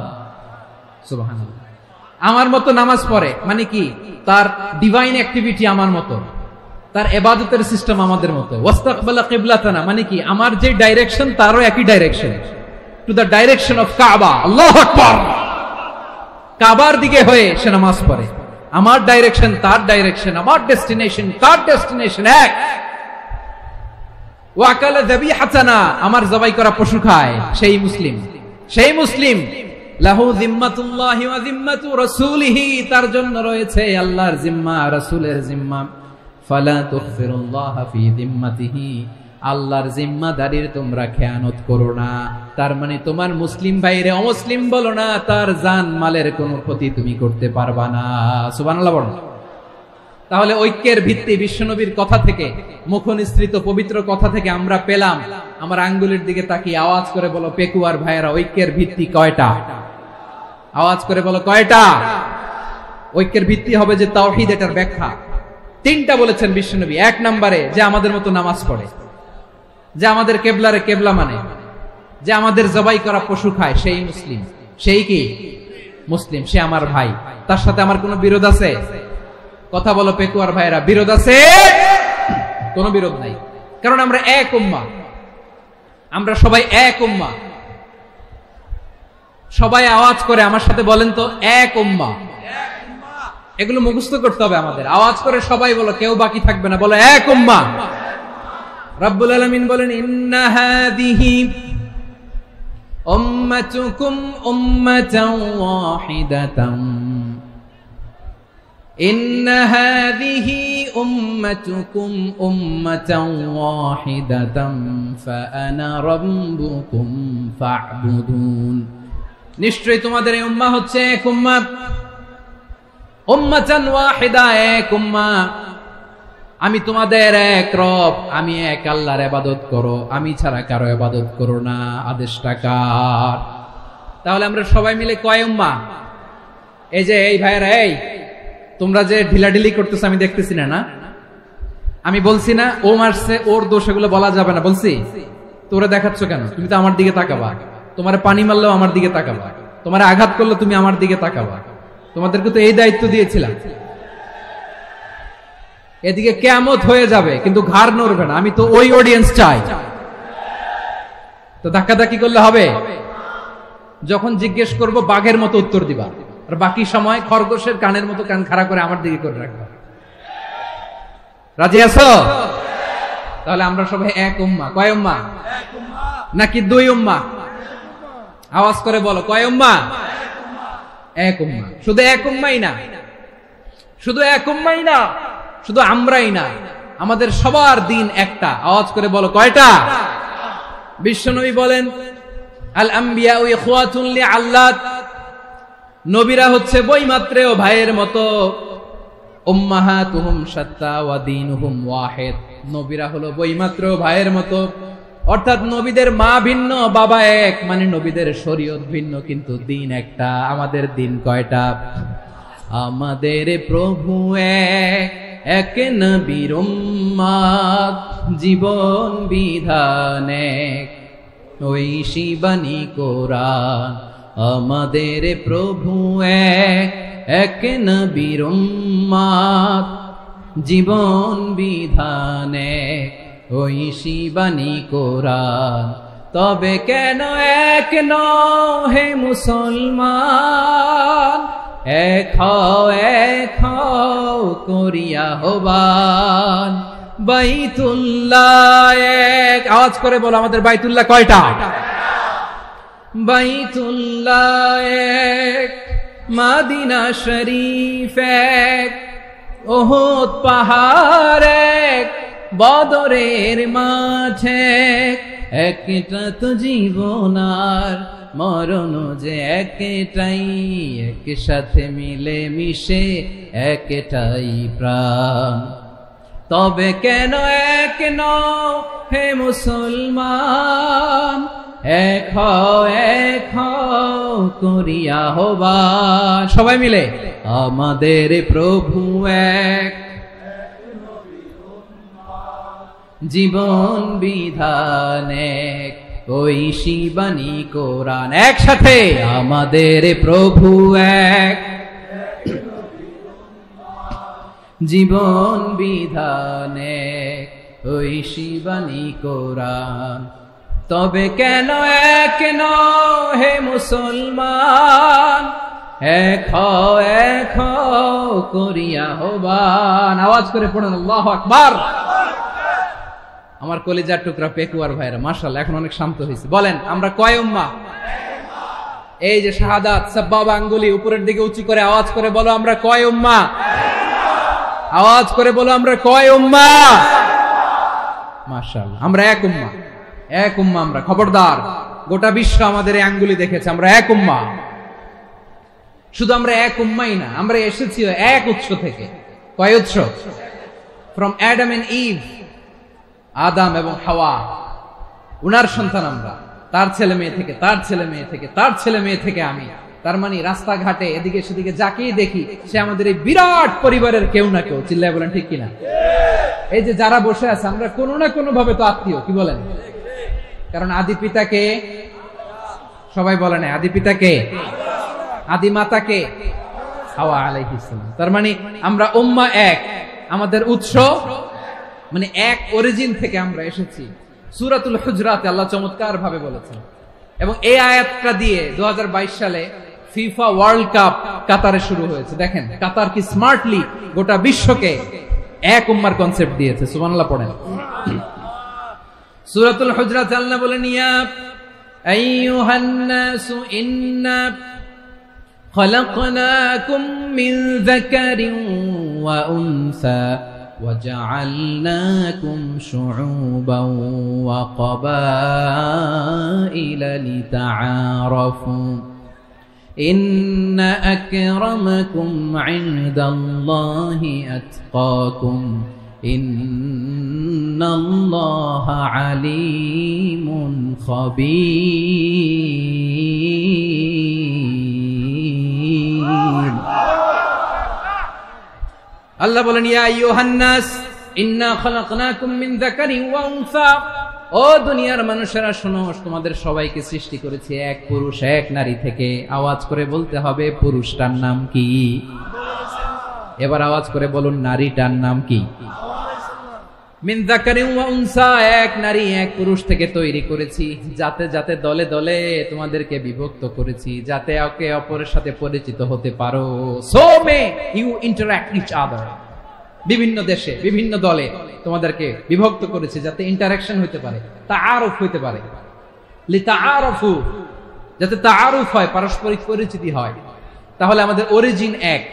সুবহানাল্লাহ। আমার মতো নামাজ পড়ে মানে কি? তার ডিভাইন অ্যাক্টিভিটি আমার মতো, তার ইবাদতের সিস্টেম আমাদের মতো। ওয়াস্তাকবালা কিবলাতানা মানে কি? আমার যে ডাইরেকশন তারও একই direction, to the direction of কাবা। আল্লাহু আকবার। কাবার দিকে হয়ে সে নামাজ পড়ে। আমার ডাইরেকশন তার ডাইরেকশন, আমার ডেস্টিনেশন তার ডেস্টিনেশন এক। ওয়াকালা যাবিহাতানা, আমার জবাই করা পশু খায়, সেই মুসলিম। সেই মুসলিম লাহু জিম্মাতুল্লাহি ওয়া জিম্মাতু রাসূলিহি, তার জন্য রয়েছে আল্লাহর জিম্মা, রাসূলের জিম্মা। ফালা তুগফিরুল্লাহ ফি জিম্মাতিহি, আল্লাহর জিম্মাদারির তোমরা খেয়ানত করো না। তার মানে তোমার মুসলিম ভাইরে অমুসলিম বলো না, তার জান মালের কোনো ক্ষতি তুমি করতে পারবা না। সুবহানাল্লাহ বলো। তাহলে ঐক্যের ভিত্তি বিশ্বনবীর কথা থেকে, মুখনিসৃত পবিত্র কথা থেকে আমরা পেলাম। আমার আঙ্গুলের দিকে তাকিয়ে আওয়াজ করে বলো পেকুয়ার ভাইয়েরা, ঐক্যের ভিত্তি কয়টা? আওয়াজ করে বলো কয়টা? ঐক্যের ভিত্তি হবে যে তাওহীদ, এটার ব্যাখ্যা তিনটা বলেছেন বিশ্বনবী। এক নম্বরে যে আমাদের মতো নামাজ পড়ে, যে আমাদের কেবলারে কেবলা মানে, যে আমাদের জবাই করা পশু খায়, সেই মুসলিম। সেই কি মুসলিম? সে আমার ভাই, তার সাথে আমার কোনো বিরোধ আছে? কথা বলো পেকুয়ার ভাইরা, বিরোধ আছে? কোনো বিরোধ নাই, কারণ আমরা এক উম্মাহ, আমরা সবাই এক উম্মাহ। সবাই আওয়াজ করে আমার সাথে বলেন তো, এক উম্মাহ। এগুলো মুখস্থ করতে হবে আমাদের। আওয়াজ করে সবাই বলো, কেউ বাকি থাকবে না, বলো এক উম্মাহ। রব্বুল আলামিন বলেন, ইন্না হাযিহি উম্মাতুকুম উম্মাতান ওয়াহিদাতান, ইন্না হাযিহি উম্মাতুকুম উম্মাতান ওয়াহিদাতান ফাআনা রাব্বুকুম ফা'বুদুন। নিশ্চয়ই তোমাদের এই উম্মাহ হচ্ছে এক উম্মাহ, উম্মাতান ওয়াহিদা, এক উম্মাহ। আমি তোমাদের এক রব, আমি এক আল্লাহর ইবাদত করো, আমি ছাড়া কারো ইবাদত করো না। আদেশটা কার? তাহলে আমরা সবাই মিলে কয় উম্মাহ? এই যে এই ভাইয়েরা, এই তোমরা যে ঢিলাঢিলি করতেছ আমি দেখতেছি না, না আমি বলছি না ও মারছে ওর দোষ, এগুলো বলা যাবে না বলছি? তোরা দেখাচ্ছ কেন? তুমি তো আমার দিকে তাকাবা। তোমার পানি মারলেও আমার দিকে তাকাবা, তোমার আঘাত করলে তুমি আমার দিকে তাকাবা। তোমাদেরকে তো এই দায়িত্ব দিয়েছিলাম। এদিকে কিয়ামত হয়ে যাবে কিন্তু ঘাড় নড়বে না, আমি তো ওই অডিয়েন্স চাই। তো ধাক্কাধাক্কি করলে হবে? যখন জিজ্ঞেস করব বাঘের মতো উত্তর দিবা, আর বাকি সময় খরগোশের কানের মতো কান খাড়া করে আমার দিকে করে রাখবা। রাজি আছো? তাহলে আমরা সবাই এক উম্মাহ। কয় উম্মাহ? নাকি দুই উম্মাহ? আওয়াজ করে বলো, কয় উম্মাহ? এক উম্মাহ। শুধু এক উম্মাহই না, শুধু এক উম্মাহই না, শুধু আমরাই না, আমাদের সবার দিন একটা। আওয়াজ করে বলো কয়টা? বিশ্বনবী বলেন, আল আম্বিয়া ইখওয়াতুন লিআল্লাত, নবীরা হচ্ছে বৈমাত্রেয় ভাইয়ের মতো। উম্মাহাতুহুম শাত্তা ওয়া দীনুহুম ওয়াহিদ, নবীরা হলো বৈমাত্রেয় ভাইয়ের মতো। অর্থাৎ নবীদের মা ভিন্ন, বাবা এক, মানে নবীদের শরীয়ত ভিন্ন, কিন্তু দিন একটা। আমাদের দিন কয়টা? আমাদের প্রভু এক, এক নবীর উম্মাত, জীবন বিধান এক, ঐশী বাণী কোরআন। আমাদের প্রভু এক, এক নবীর উম্মাত, জীবন বিধান এক, ঐশী বাণী কোরআন। তবে কেন এক নও হে মুসলমান, এক হও করিয়া হবান। বাইতুল্লাহ এক, আওয়াজ করে বলো আমাদের বাইতুল্লাহ কয়টা? বাইতুল্লাহ এক, মদিনা শরীফ এক, উহুদ পাহাড় এক, বদরের মাঠে একটা তো জীবন আর মরণ যে একটাই, একসাথে মিলে মিশে একটাই প্রাণ। তবে কেন এক নও হে মুসলমান, এক হও করিয়া হবান। সবাই মিলে আমাদের প্রভু এক, জীবন বিধান এক, ঐশী বাণী কোরআন। একসাথে আমাদের প্রভু এক, জীবন বিধান এক, ঐশী বাণী কোরআন। তবে কেন এক নও হে মুসলমান, এক হও করিয়া হবান। আওয়াজ করে পড়ুন আল্লাহু আকবার। আমার কলিজার টুকরা পেকুয়ার ভাইরা মাশাআল্লাহ এখন অনেক শান্ত হয়েছে। বলেন আমরা কয় উম্মাহ? এই যে শাহাদাত সাব্বাবা আঙ্গুলি উপরের দিকে উঁচু করে আওয়াজ করে বলো আমরা কয় উম্মাহ? আওয়াজ করে বলো আমরা কয় উম্মাহ? মাশাআল্লাহ আমরা এক উম্মাহ, এক উম্মাহ আমরা। খবরদার, গোটা বিশ্ব আমাদের এই আঙ্গুলি দেখেছে, আমরা এক উম্মাহ। শুধু আমরা এক উম্মাই না, আমরা এসেছি এক উৎস থেকে। কয় উৎস? ফ্রম অ্যাডাম এন্ড ইভ, আদম এবং হাওয়া, উনার সন্তান আমরা। তার ছেলে মেয়ে থেকে, তার ছেলে মেয়ে থেকে, তার ছেলে মেয়ে থেকে আমি। তার মানে রাস্তাঘাটে এদিকে সেদিকে যাকেই দেখি সে আমাদের এই বিরাট পরিবারের কেউ না কেউ। চিল্লায় বলেন ঠিক কিনা? এই যে যারা বসে আছে আমরা কোনো না কোনো ভাবে তো আত্মীয়, কি বলেন? কারণ আদি পিতাকে সবাই বলে না, আদি পিতাকে, আদি মাতাকে হাওয়া আলাইহিস সালাম। তার মানে আমরা উম্মাহ এক, আমাদের উৎস মানে এক অরিজিন থেকে আমরা এসেছি। সূরাতুল হুজরাতে আল্লাহ চমৎকার ভাবে বলেছেন। এবং এই আয়াতটা দিয়ে 2022 সালে ফিফা ওয়ার্ল্ড কাপ কাতারে শুরু হয়েছে। দেখেন কাতার কি স্মার্টলি গোটা বিশ্বকে এক উম্মার কনসেপ্ট দিয়েছে। সুবহানাল্লাহ পড়েন। সূরাতুল হুজরাত আল্লাহ বলেন ইয়া আইয়ুহান নাসু ইন্না খলাকনাকুম মিন যাকারিন ওয়া উনসা وجعلناكم شعوبا وقبائل لتعارفوا إن أكرمكم عند الله أتقاكم إن الله عليم خبير। আল্লাহ বলেন ইয়া আইয়ুহান নাস ইন্না খলাকনাকুম মিন যাকারিন ওয়া উনসা, ও দুনিয়ার মানুষেরা শোনো, তোমাদের সবাইকে সৃষ্টি করেছি এক পুরুষ এক নারী থেকে। আওয়াজ করে বলতে হবে পুরুষটার নাম কি? এবার আওয়াজ করে বলুন নারীটার নাম কি? মিন যাকারিন ওয়া উনসা, এক নারী এক পুরুষ থেকে তৈরি করেছি। যাতে যাতে দলে দলে তোমাদেরকে বিভক্ত করেছি, যাতে একে অপরের সাথে পরিচিত হতে পারো। So may you interact each other. বিভিন্ন দেশে বিভিন্ন দলে তোমাদেরকে বিভক্ত করেছি যাতে ইন্টারঅ্যাকশন হতে পারে, তাআরুফ হতে পারে। লিতাআরফু, যাতে তাআরুফ হয়, পারস্পরিক পরিচিতি হয়। তাহলে আমাদের অরিজিন এক।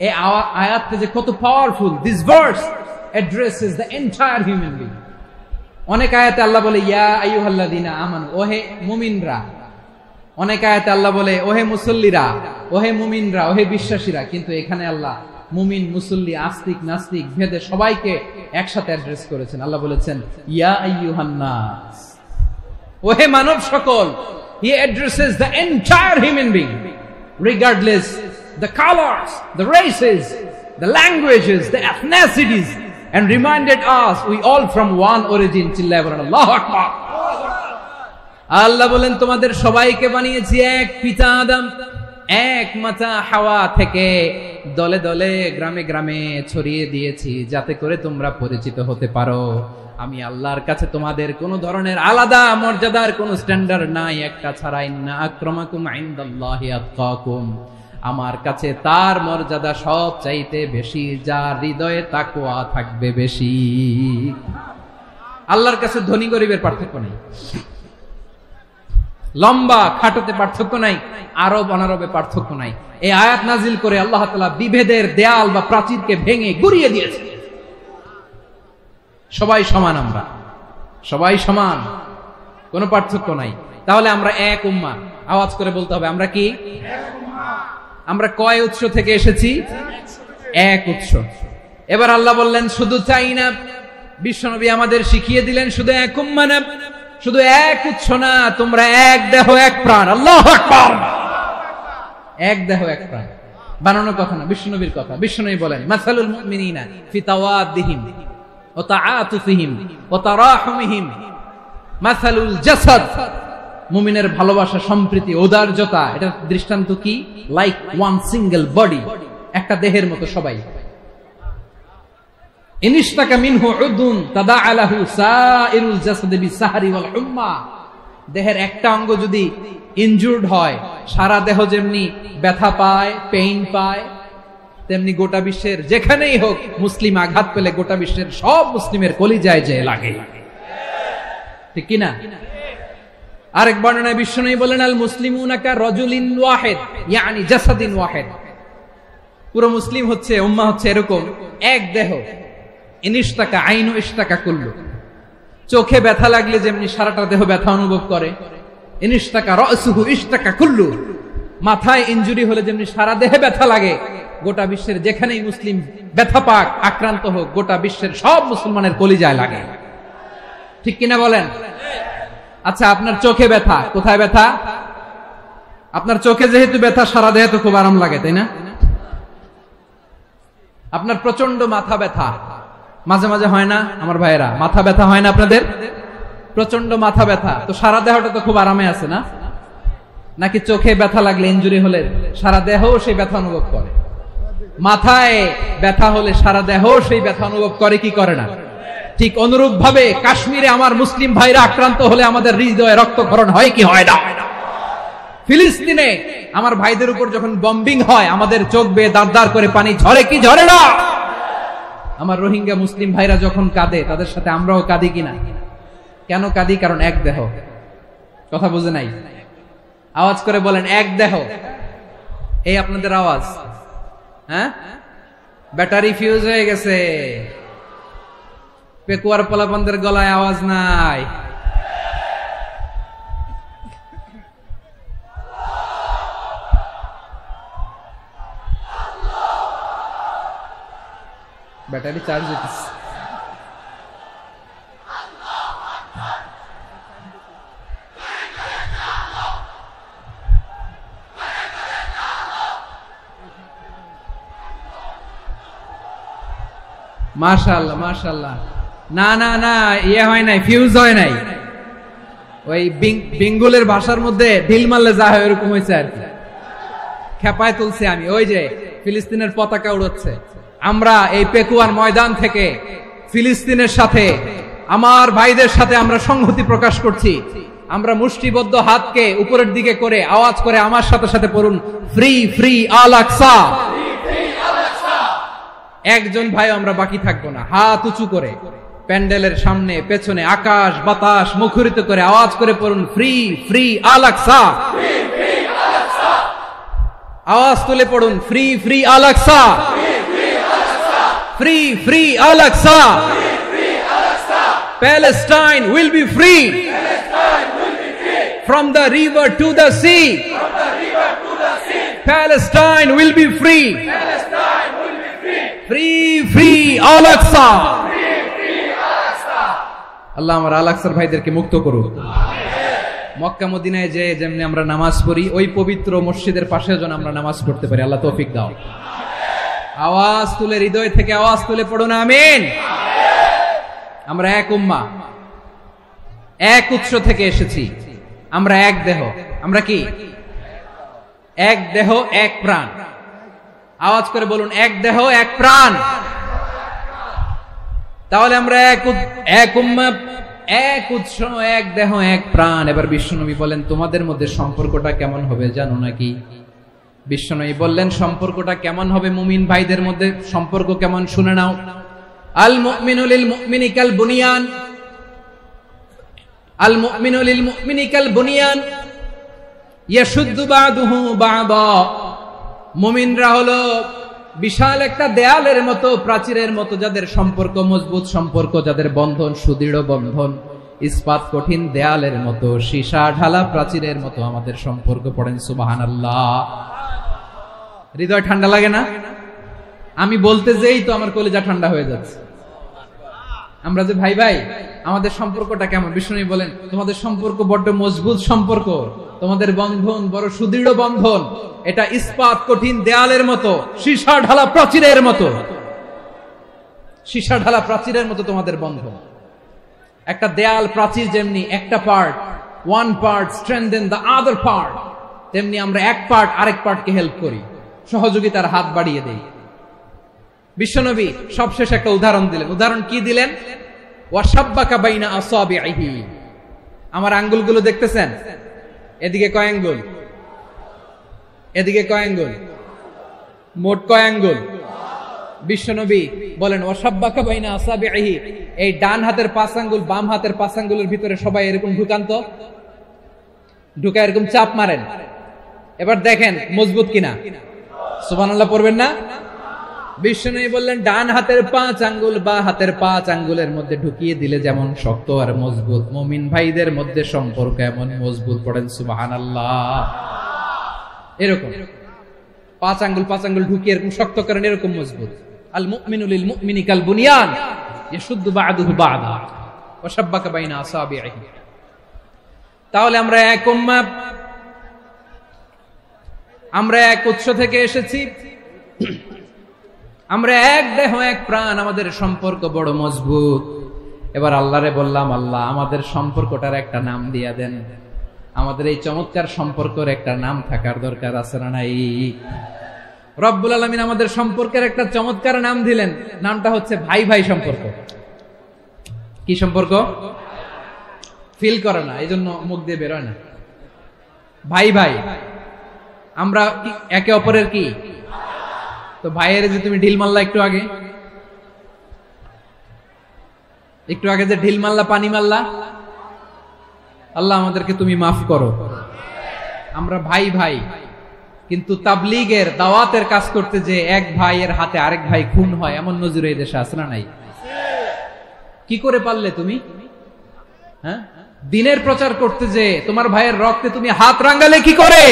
এই আয়াতটা যে কত powerful. This verse addresses the entire human being. অনেক আয়াতে আল্লাহ বলে ইয়া আইয়ুহাল্লাযীনা আমানু, ওহে মুমিনরা। অনেক আয়াতে আল্লাহ বলে ওহে মুসল্লিরা, ওহে মুমিনরা, ওহে বিশ্বাসীরা। কিন্তু এখানে আল্লাহ মুমিন মুসল্লি আস্তিক নাস্তিক ভেদে সবাইকে একসাথে অ্যাড্রেস করেছেন। আল্লাহ বলেছেন ইয়া আইয়ুহান নাস, ওহে মানব সকল। He addresses the entire human being regardless the colors, the races, the languages, the ethnicities, and reminded us we all from one origin. চিল্লায়ে বলেন আল্লাহু আকবার। আল্লাহ বলেন তোমাদের সবাইকে বানিয়েছি এক পিতা আদম, এক মাতা হাওয়া থেকে। দলে দলে গ্রামে গ্রামে ছড়িয়ে দিয়েছি যাতে করে তোমরা পরিচিত হতে পারো। আমি আল্লাহর কাছে তোমাদের কোন ধরনের আলাদা মর্যাদার কোন স্ট্যান্ডার্ড নাই একটা ছাড়া। ইন্না আক্রামাকুম ইনদাল্লাহি আতকাকুম, আমার কাছে তার মর্যাদা সব চাইতে বেশি যার হৃদয়ে তাকওয়া থাকবে বেশি। আল্লাহর কাছে ধনী গরিবের পার্থক্য নেই, লম্বা খাটোতে পার্থক্য নাই, আরব অনারবে পার্থক্য নাই। এই আয়াত নাজিল করে আল্লাহ তাআলা বিভেদের দেয়াল বা প্রাচীরকে ভেঙে গুড়িয়ে দিয়েছে। সবাই সমান, আমরা সবাই সমান, কোনো পার্থক্য নাই। তাহলে আমরা এক উম্মাহ। আওয়াজ করে বলতে হবে আমরা কি? আমরা কয় উৎস থেকে এসেছি? এক উৎস। এবার আল্লাহ বললেন শুধু চাই না, বিশ্বনবী আমাদের শিখিয়ে দিলেন শুধু এক উম্মাহ না, শুধু এক উৎস না, তোমরা এক দেহ এক প্রাণ। আল্লাহু আকবার। এক দেহ এক প্রাণ বানানোর কথা না, বিশ্বনবীর কথা। বিশ্বনবী বলেন মাসালুল মুমিনিনা ফি তাওয়াদ্দিহিম ওয়া তাআতুফিহিম ওয়া তারাহুমিহিম মাসালুল জাসাদ। মুমিনের ভালোবাসা, সম্প্রীতি, ঔদার্যতা, এটা দৃষ্টান্ত কি? লাইক ওয়ান সিঙ্গেল বডি, একটা দেহের মতো সবাই। ইনিশতাকা মিনহু উদুন তাদাআলাহু সাইরুল জাসাদি বিসাহরি ওয়াল হুম্মা। দেহের একটা অঙ্গ যদি ইনজুর্ড হয়, সারা দেহ যেমনি ব্যথা পায়, পেইন পায়, তেমনি গোটা বিশ্বের যেখানেই হোক মুসলিম আঘাত পেলে গোটা বিশ্বের সব মুসলিমের কলিজায় যে লাগে, ঠিক কিনা? আরেক বর্ণনায় বিশ্বনবী বলেন, আল মুসলিমুনা কা রাজুলিন ওয়াহিদ ইয়ানি জাসাদিন ওয়াহিদ। পুরো মুসলিম হচ্ছে, উম্মাহ হচ্ছে এরকম এক দেহ। ইনিশতাকা আইনু ইশতাকা কুল্লু। চোখে ব্যথা লাগলে যেমনি সারাটা দেহ ব্যথা অনুভব করে, ইনিশতাকা রাসুহু ইশতাকা কুল্লু। মাথায় ইনজুরি হলে যেমনি সারা দেহে ব্যথা লাগে, গোটা বিশ্বের যেখানেই মুসলিম ব্যথা পাক, আক্রান্ত হোক, গোটা বিশ্বের সব মুসলমানের কলিজায় লাগে, ঠিক কিনা বলেন? আচ্ছা, আপনার চোখে ব্যথা, কোথায় ব্যথা? আপনার চোখে যেহেতু ব্যথা, সারা দেহে তো খুব আরাম লাগে, তাই না? আপনার প্রচন্ড মাথা ব্যথা মাঝে মাঝে হয় না আমার ভাইয়েরা? মাথা ব্যথা হয় না আপনাদের? প্রচন্ড মাথা ব্যথা, তো সারা দেহটা তো খুব আরামে আছে না? নাকি চোখে ব্যথা লাগলে, ইনজুরি হলে সারা দেহ সেই ব্যথা অনুভব করে? মাথায় ব্যথা হলে সারা দেহ সেই ব্যথা অনুভব করে কি করে না? ঠিক অনুরূপ ভাবে কাশ্মীরে আমার মুসলিম ভাইরা আক্রান্ত হলে আমাদের হৃদয়ে রক্তক্ষরণ হয় কি হয় না? ফিলিস্তিনে আমার ভাইদের উপর যখন বম্বিং হয়, আমাদের চোখ বেয়ে দাঁড় দাঁড় করে পানি ঝরে কি ঝরে না? আমার রোহিঙ্গা মুসলিম ভাইরা যখন কাঁদে, তাদের সাথে আমরাও কাঁদি কিনা? কেন কাঁদি? কারণ এক দেহ। কথা বুঝে নাই? আওয়াজ করে বলেন, এক দেহ। এই আপনাদের আওয়াজ, হ্যাঁ? ব্যাটারি ফিউজ হয়ে গেছে, পেকুয়ার পোলাপানদের গলায় আওয়াজ নাই। ব্যাটারি চার্জ হইতেছে। মাশাআল্লাহ মাশাআল্লাহ। না না না, ইয়ে হয় নাই, ফিউজ হয় নাই। ওই বেঙ্গলের ভাষার মধ্যে ঢিল মারলে যা হয় এরকম হয়েছে আর কি। খেপায় তুলছে আমি। ওই যে ফিলিস্তিনের পতাকা উড়াচ্ছে, আমরা এই পেকুয়ার ময়দান থেকে ফিলিস্তিনের সাথে, আমার ভাইদের সাথে আমরা সংহতি প্রকাশ করছি। আমরা মুষ্টিবদ্ধ হাতকে উপরের দিকে করে আওয়াজ করে আমার সাথে সাথে পড়ুন, ফ্রি ফ্রি আল আকসা। একজন ভাই আমরা বাকি থাকবো না। হাত উঁচু করে প্যান্ডেলের সামনে পেছনে আকাশ বাতাস মুখরিত করে আওয়াজ করে পড়ুন, ফ্রি ফ্রি আল আকসা। আওয়াজ তুলে পড়ুন, free free Al Aqsa, free free Al Aqsa. Palestine will be free from the river to the sea. Palestine will be free. Free free Al Aqsa. আল্লাহ আমার আল আকসার ভাইদেরকে মুক্ত করুন। মক্কা মদিনায় যে যেমনি আমরা নামাজ পড়ি, ওই পবিত্র মসজিদের পাশে যেন আমরা নামাজ পড়তে পারি। আল্লাহ তৌফিক দাও। আওয়াজ তুলে, হৃদয় থেকে আওয়াজ তুলে পড়ুন আমিন। আমরা এক উম্মাহ, এক উৎস থেকে এসেছি, আমরা এক দেহ। আমরা কি? এক দেহ এক প্রাণ। আওয়াজ করে বলুন, এক দেহ এক প্রাণ। তাহলে আমরা এক উম্মাহ, এক উৎস, এক দেহ এক প্রাণ। এবার বিশ্বনবী বলেন, তোমাদের মধ্যে সম্পর্কটা কেমন হবে জানো নাকি? বিশ্বনবী বললেন, সম্পর্কটা কেমন হবে মুমিন ভাইদের মধ্যে? সম্পর্ক কেমন শুনে নাও। আল মুমিনু লিল মুমিনি কাল বুনিয়ান, আল মুমিনু লিল মুমিনি কাল বুনিয়ান ইয়াশুদ্দু বা'দুহু বা'দা। মুমিনরা হলো বিশাল একটা দেয়ালের মতো, প্রাচীরের মতো, যাদের সম্পর্ক মজবুত সম্পর্ক, যাদের বন্ধন সুদৃঢ় বন্ধন, ইস্পাত কঠিন দেয়ালের মতো, সীসা ঢালা প্রাচীরের মতো আমাদের সম্পর্ক। পড়েন সুবহানাল্লাহ। হৃদয় ঠান্ডা লাগে না? আমি বলতে যেই তো আমার কলিজা ঠান্ডা হয়ে যাচ্ছে। আমরা যে ভাই ভাই, আমাদের সম্পর্কটা কেমন? বিষ্ণু বলেন, তোমাদের সম্পর্ক বড্ড মজবুত সম্পর্ক, তোমাদের বন্ধন বড় সুদৃঢ় বন্ধন, এটা ইস্পাত কঠিন দেয়ালের মতো, সীসা ঢালা প্রাচীরের মতো। সীসা ঢালা প্রাচীরের মতো তোমাদের বন্ধন। একটা দেয়াল প্রাচীর যেমনি একটা part, one part strengthen the other part, তেমনি আমরা এক পার্ট আরেক পার্টকে হেল্প করি, সহযোগিতার হাত বাড়িয়ে দেই। বিশ্বনবী সবশেষ একটা উদাহরণ দিলেন। উদাহরণ কি দিলেন? ওয়াসাব্বাকা বাইনা আসাবিহি। আমার আঙ্গুলগুলো দেখতেছেন? এদিকে কয় আঙ্গুল, এদিকে কয় আঙ্গুল, মোট কয় আঙ্গুল? বিশ্বনবী বলেন ওয়াসাব্বাকা বাইনা আসাবিহি, এই ডান হাতের 5 আঙ্গুল বাম হাতের 5 আঙ্গুলের ভিতরে সবাই এরকম ঢুকান্ত, ঢুকা এরকম চাপ মারেন। এবার দেখেন মজবুত কিনা। সুবহানাল্লাহ পড়বেন না? বিশ্বনবী বললেন ডান হাতের 5 আঙ্গুল বা হাতের 5 আঙ্গুলের মধ্যে ঢুকিয়ে দিলে যেমন শক্ত আর মজবুত, মুমিন ভাইদের মধ্যে সম্পর্ক এমন মজবুত। পড়েন সুবহানাল্লাহ। এরকম 5 আঙ্গুল ঢুকিয়ে এরকম শক্ত করেন, এরকম মজবুত। আল মুমিনু লিল মুমিনি কাল বুনিয়ান ইয়াশুদ্দু বা'দুহু বা'দা ওয়া শাব্বাকা বাইনা আসাবিহি। তাহলে আমরা এক উম্মাহ, আমরা এক উৎস থেকে এসেছি, আমরা এক দেহ এক প্রাণ, আমাদের সম্পর্ক বড় মজবুত। এবার আল্লাহরে বললাম, আল্লাহ আমাদের সম্পর্কটার একটা নাম দিয়া দেন। আমাদের এই চমৎকার সম্পর্কের একটা নাম থাকার দরকার আছে না নাই? রব্বুল আলামিন আমাদের সম্পর্কের একটা চমৎকার নাম দিলেন, নামটা হচ্ছে ভাই ভাই সম্পর্ক। কি সম্পর্ক? ফিল করে না, এই জন্য মুখ দিয়ে বেরোয় না। ভাই ভাই, আমরা একে অপরের কি? তো ভাইয়ের যে তুমি ঢিল মারলা একটু আগে, যে ঢিল মারলা, পানি মারলা, আল্লাহ আমাদেরকে তুমি মাফ করো। আমরা ভাই ভাই, কিন্তু তাবলীগের দাওয়াতের কাজ করতে যে এক ভাইয়ের হাতে আরেক ভাই খুন হয়, এমন নজির এই দেশে আছে না নাই? কি করে পারলে তুমি? হ্যাঁ, দিনের প্রচার করতে যে তোমার ভাইয়ের রক্তে তুমি হাত রাঙ্গালে কি করে?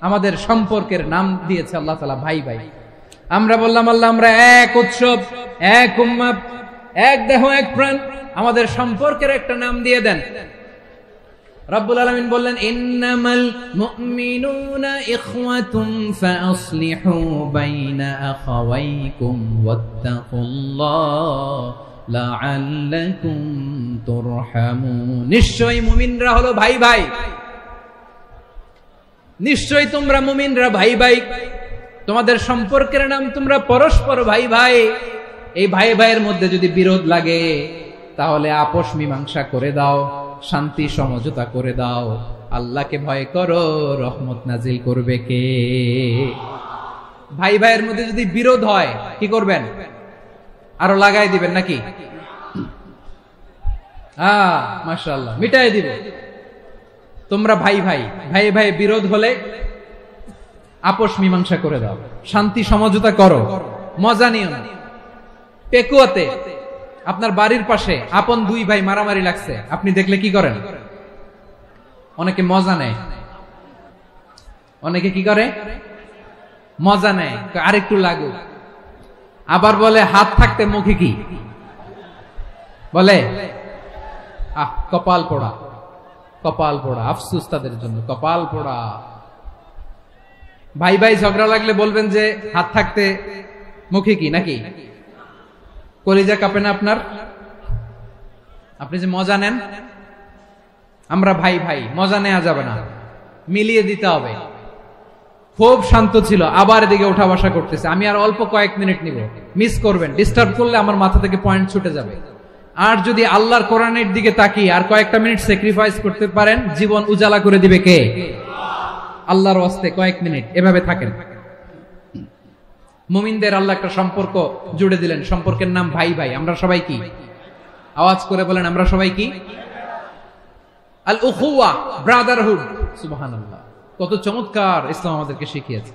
আমাদের সম্পর্কের নাম দিয়েছে আল্লাহ তাআলা ভাই ভাই। আমরা বললাম আল্লাহ আমরা এক উৎসব, এক উম্মাহ, এক দেহ এক প্রাণ, আমাদের সম্পর্কের একটা নাম দিয়ে দেন। রব্বুল আলামিন বললেন ইন্নামাল মুমিনুনা ইখওয়াতুন ফাআসলিহু বাইনা আখাওয়াইকুম ওয়াত্তাকুল্লাহ লাআল্লাকুম তুরহামুন। নিশ্চয়ই মুমিনরা হলো ভাই ভাই, নিশ্চয়ই তোমরা মুমিনরা ভাই ভাই, তোমাদের সম্পর্কের নাম তোমরা পরস্পর ভাই ভাই। এই ভাই ভাইয়ের মধ্যে যদি বিরোধ লাগে তাহলে আপোষ মীমাংসা করে দাও, শান্তি সমঝোতা করে দাও। আল্লাহকে ভয় করো, রহমত নাজিল করবে কে? ভাই ভাইয়ের মধ্যে যদি বিরোধ হয় কি করবেন? আরো লাগাই দিবেন নাকি? মাশাআল্লাহ, মিটাই দিবে। তোমরা ভাই ভাই, ভাই ভাই বিরোধ হলে আপোষ মীমাংসা করে দাও, শান্তি সমঝোতা করো, মজা নিও না। পেকুয়াতে আপনার বাড়ির পাশে আপন 2 ভাই মারামারি লাগছে, আপনি দেখলে কি করেন? অনেকে মজা নেয়, অনেকে কি করে? মজা নেয়, আরেকটু লাগুক। আবার বলে হাত থাকতে মুখে কি বলে? কপাল পোড়া, কপাল পোড়া। আফসোস তাদের জন্য, কপাল পোড়া। ভাই ভাই ঝগড়া লাগলে বলবেন যে হাত থাকতে মুখে কি, নাকি? কলিজা কাঁপে না আপনার? আপনি যে মজা নেন। আমরা ভাই ভাই, মজা নেওয়া যাবে না, মিলিয়ে দিতে হবে। খুব শান্ত ছিল, আবার এদিকে ওঠা বসা করতেছে। আমি আর অল্প কয়েক মিনিট নিব, মিস করবেন। ডিস্টার্ব করলে আমার মাথা থেকে পয়েন্ট ছুটে যাবে। আর যদি আল্লাহর কোরআনের দিকে তাকিয়ে আর কয়েকটা মিনিট স্যাক্রিফাইস করতে পারেন, জীবন উজালা করে দিবে কে? আল্লাহর ওয়াস্তে কয়েক মিনিট এভাবে থাকেন। মুমিনদের আল্লাহ একটা সম্পর্ক জুড়ে দিলেন, সম্পর্কের নাম ভাই ভাই। আমরা সবাই কি? আওয়াজ করে বলেন, আমরা সবাই কি? আল উখুয়া, ব্রাদারহুড। সুবহানাল্লাহ, কত চমৎকার ইসলাম আমাদেরকে শিখিয়েছে।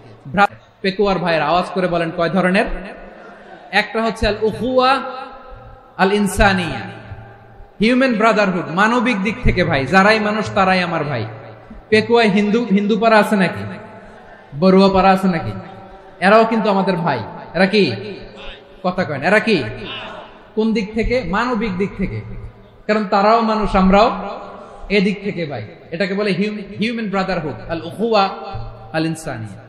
পেকুয়ার ভাইয়ের আওয়াজ করে বলেন কয় ধরনের? একটা হচ্ছে আল উখুয়া আল ইনসানিয়া, হিউম্যান ব্রাদারহুড, মানবিক দিক থেকে ভাই। যারাই মানুষ তারাই আমার ভাই। পেকুয়ায় হিন্দু পাড়া আছে নাকি? বড়ুয়া পাড়া আছে নাকি? এরাও কিন্তু আমাদের ভাই। এরা কি? কথা কয় না, এরা কি? কোন দিক থেকে? মানবিক দিক থেকে, কারণ তারাও মানুষ, আমরাও এদিক থেকে ভাই। এটাকে বলে হিউম্যান ব্রাদারহুড, আল উখুয়া আল ইনসানিয়া।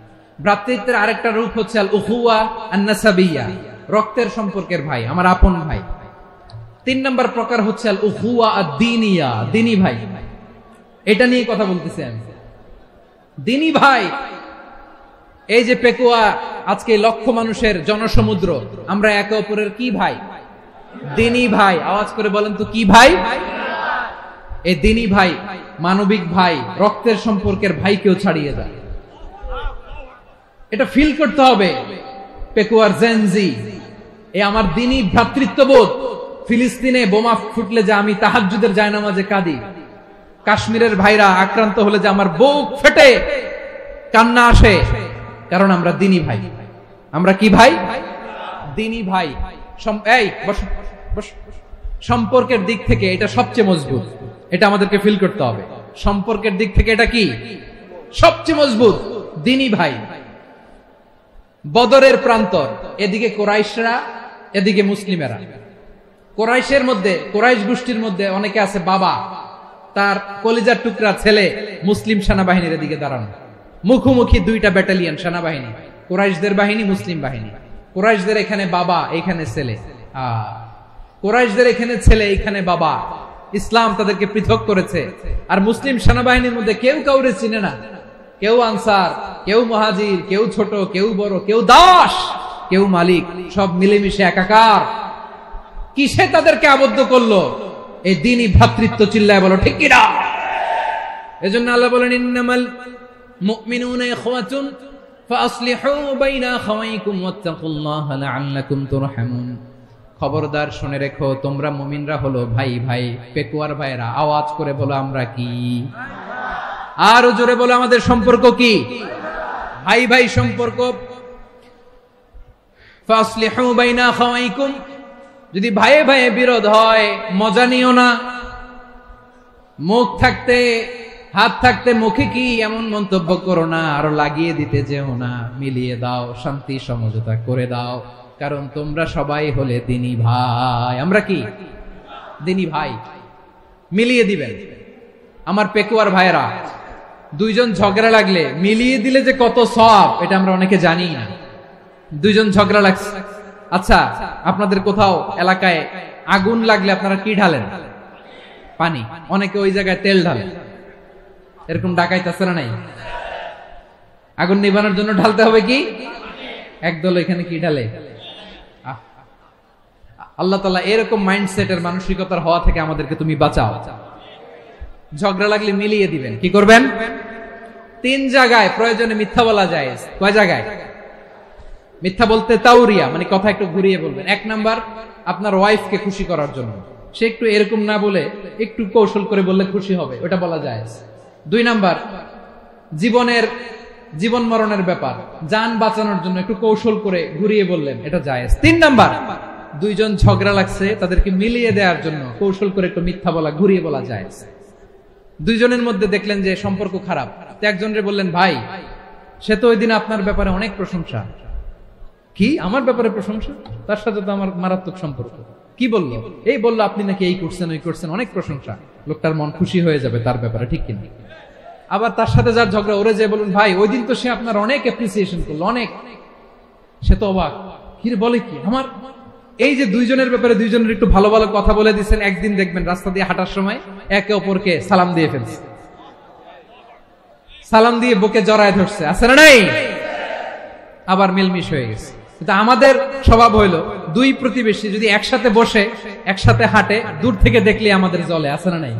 ভ্রাতৃত্বের আরেকটা রূপ হচ্ছে আল উখুয়া আন নাসাবিয়া, রক্তের সম্পর্কের ভাই, আমার আপন ভাই। 3 নম্বর প্রকার হচ্ছে আল উখুয়া আদ-দীনিয়া, দিনী ভাই। এটা নিয়ে কথা বলতেছি আমি, দিনী ভাই। এই যে পেকুয়া, আজকে লক্ষ মানুষের জনসমুদ্র, আমরা একে অপরের কি ভাই? দিনী ভাই। আওয়াজ করে বলেন তো কি ভাই? এই দিনী ভাই, মানবিক ভাই, রক্তের সম্পর্কের ভাইকেও ছাড়িয়ে যায়। এটা ফিল করতে হবে। পেকুয়ার জেনজি, এই আমার দিনী ভ্রাতৃত্ববোধ। ফিলিস্তিনে বোমা ফুটলে যে আমি তাহাজ্জুদের জায়নামাজে কাঁদি, কাশ্মীরের ভাইরা আক্রান্ত হলে যে আমার বুক ফেটে কান্না আসে, কারণ আমরা দিনী ভাই। আমরা কি ভাই? দিনী ভাই। এই সম্পর্কের দিক থেকে এটা সবচেয়ে মজবুত। এটা আমাদেরকে ফিল করতে হবে। সম্পর্কের দিক থেকে এটা কি সবচেয়ে মজবুত? দিনী ভাই। বদরের প্রান্তর, এদিকে কোরাইশরা, এদিকে মুসলিমেরা। কোরাইশের মধ্যে, কোরাইশ গোষ্ঠীর মধ্যে অনেকে আছে বাবা, তার কলিজার টুকরা ছেলে মুসলিম সেনাবাহিনীর এদিকে দাঁড়ানো, মুখোমুখি দুইটা ব্যাটালিয়ন সেনাবাহিনী, কোরাইশদের বাহিনী, মুসলিম বাহিনী। কোরাইশদের এখানে বাবা, এখানে ছেলে। কোরাইশদের এখানে ছেলে, এখানে বাবা। ইসলাম তাদেরকে পৃথক করেছে। আর মুসলিম সেনাবাহিনীর মধ্যে কেউ কাউরে চিনে না। কেউ আনসার, কেউ মুহাজির, কেউ ছোট, কেউ বড়, কেউ দাস, কেউ মালিক, সব মিলেমিশে একাকার। কিসে তাদেরকে আবদ্ধ করলো? এই দ্বীনি ভ্রাতৃত্ব। চিল্লায় বলো ঠিক কিনা? এজন্য আল্লাহ বলেন, ইন্নামাল মুমিনুনা ইখওয়াতুন ফাসলিহু বাইনা আখাওয়াইকুম ওয়াত্তাকুল্লাহা লাআল্লাকুম তুরহামুন। খবরদার শুনে রেখো, তোমরা মুমিনরা হলো ভাই ভাই। পেকুয়ার ভাইরা আওয়াজ করে বলো আমরা কি? আরো জোরে বলো আমাদের সম্পর্ক কি? ভাই ভাই সম্পর্ক। ফাসলিহু বাইনা আখাওয়াইকুম। যদি ভাইয়ে ভাইয়ে বিরোধ হয়, মজা নিও না। মুখ থাকতে, হাত থাকতে মুখে কি এমন মন্তব্য করো না, আরো লাগিয়ে দিতে যেও না। মিলিয়ে দাও, শান্তি সমঝোতা করে দাও, কারণ তোমরা সবাই হলে দিনী ভাই। আমরা কি? দিনী ভাই। মিলিয়ে দিবেন। আমার পেকুয়ার ভাইয়েরা, দুইজন ঝগড়া লাগলে মিলিয়ে দিলে যে কত সওয়াব, এটা আমরা অনেকে জানি না। দুইজন ঝগড়া লাগছে, আচ্ছা আপনাদের কোথাও এলাকায় আগুন লাগলে আপনারা কি ঢালেন? পানি। অনেকে ওই জায়গায় তেল ঢালে। এরকম ডাকাইতে আছে না নাই? আগুন নিভানোর জন্য ঢালতে হবে কি? একদল এখানে কি ঢালে? আল্লাহ তাআলা এরকম মাইন্ডসেটের, মানসিকতার হওয়া থেকে আমাদেরকে তুমি বাঁচাও। ঝগড়া লাগলে মিলিয়ে দিবেন। কি করবেন? 3 জায়গায় প্রয়োজনে মিথ্যা বলা যায়। কয় জায়গায় মিথ্যা বলতে? তাওরিয়া, মানে কথা একটু ঘুরিয়ে বলবেন। 1 নাম্বার, আপনার ওয়াইফকে খুশি করার জন্য। সে একটু এরকম না বলে একটু কৌশল করে বললে খুশি হবে, ওটা বলা যায়। 2 নাম্বার, জীবন মরণের ব্যাপার, জান বাঁচানোর জন্য একটু কৌশল করে ঘুরিয়ে বললেন, এটা জায়েজ। 3 নাম্বার, দুইজন ঝগড়া লাগছে, তাদেরকে মিলিয়ে দেওয়ার জন্য কৌশল করে একটু মিথ্যা বলা, ঘুরিয়ে বলা যায়। দুইজনের মধ্যে দেখলেন যে সম্পর্ক খারাপ, একজনরে বললেন, ভাই সে তো ওই দিন আপনার ব্যাপারে অনেক প্রশংসা। কি আমার ব্যাপারে প্রশংসা? তার সাথে তো আমার মারাত্মক সম্পর্ক। কি বললো? এই বললো আপনি নাকি এই করছেন, ওই করছেন, অনেক প্রশংসা। লোকটার মন খুশি হয়ে যাবে তার ব্যাপারে, ঠিক কিনা? আবার তার সাথে যার ঝগড়া, ওরে যে বলুন, ভাই ওই দিন তো সে আপনার অনেক অ্যাপ্রিসিয়েশন করলো, অনেক। সে তো অবাক, কি বলে কি আমার? এই যে দুইজনের ব্যাপারে দুইজনের একটু ভালো ভালো কথা বলে দিচ্ছেন, একদিন দেখবেন রাস্তা দিয়ে হাঁটার সময় একে অপরকে সালাম দিয়ে ফেলছে, সালাম দিয়ে বুকে জড়ায় ধরছে, আছে না নাই? আবার মিলমিশ হয়ে গেছে। কিন্তু আমাদের স্বভাব হইলো, দুই প্রতিবেশী যদি একসাথে বসে একসাথে হাঁটে, দূর থেকে দেখলে আমাদের জলে, আছে না নাই?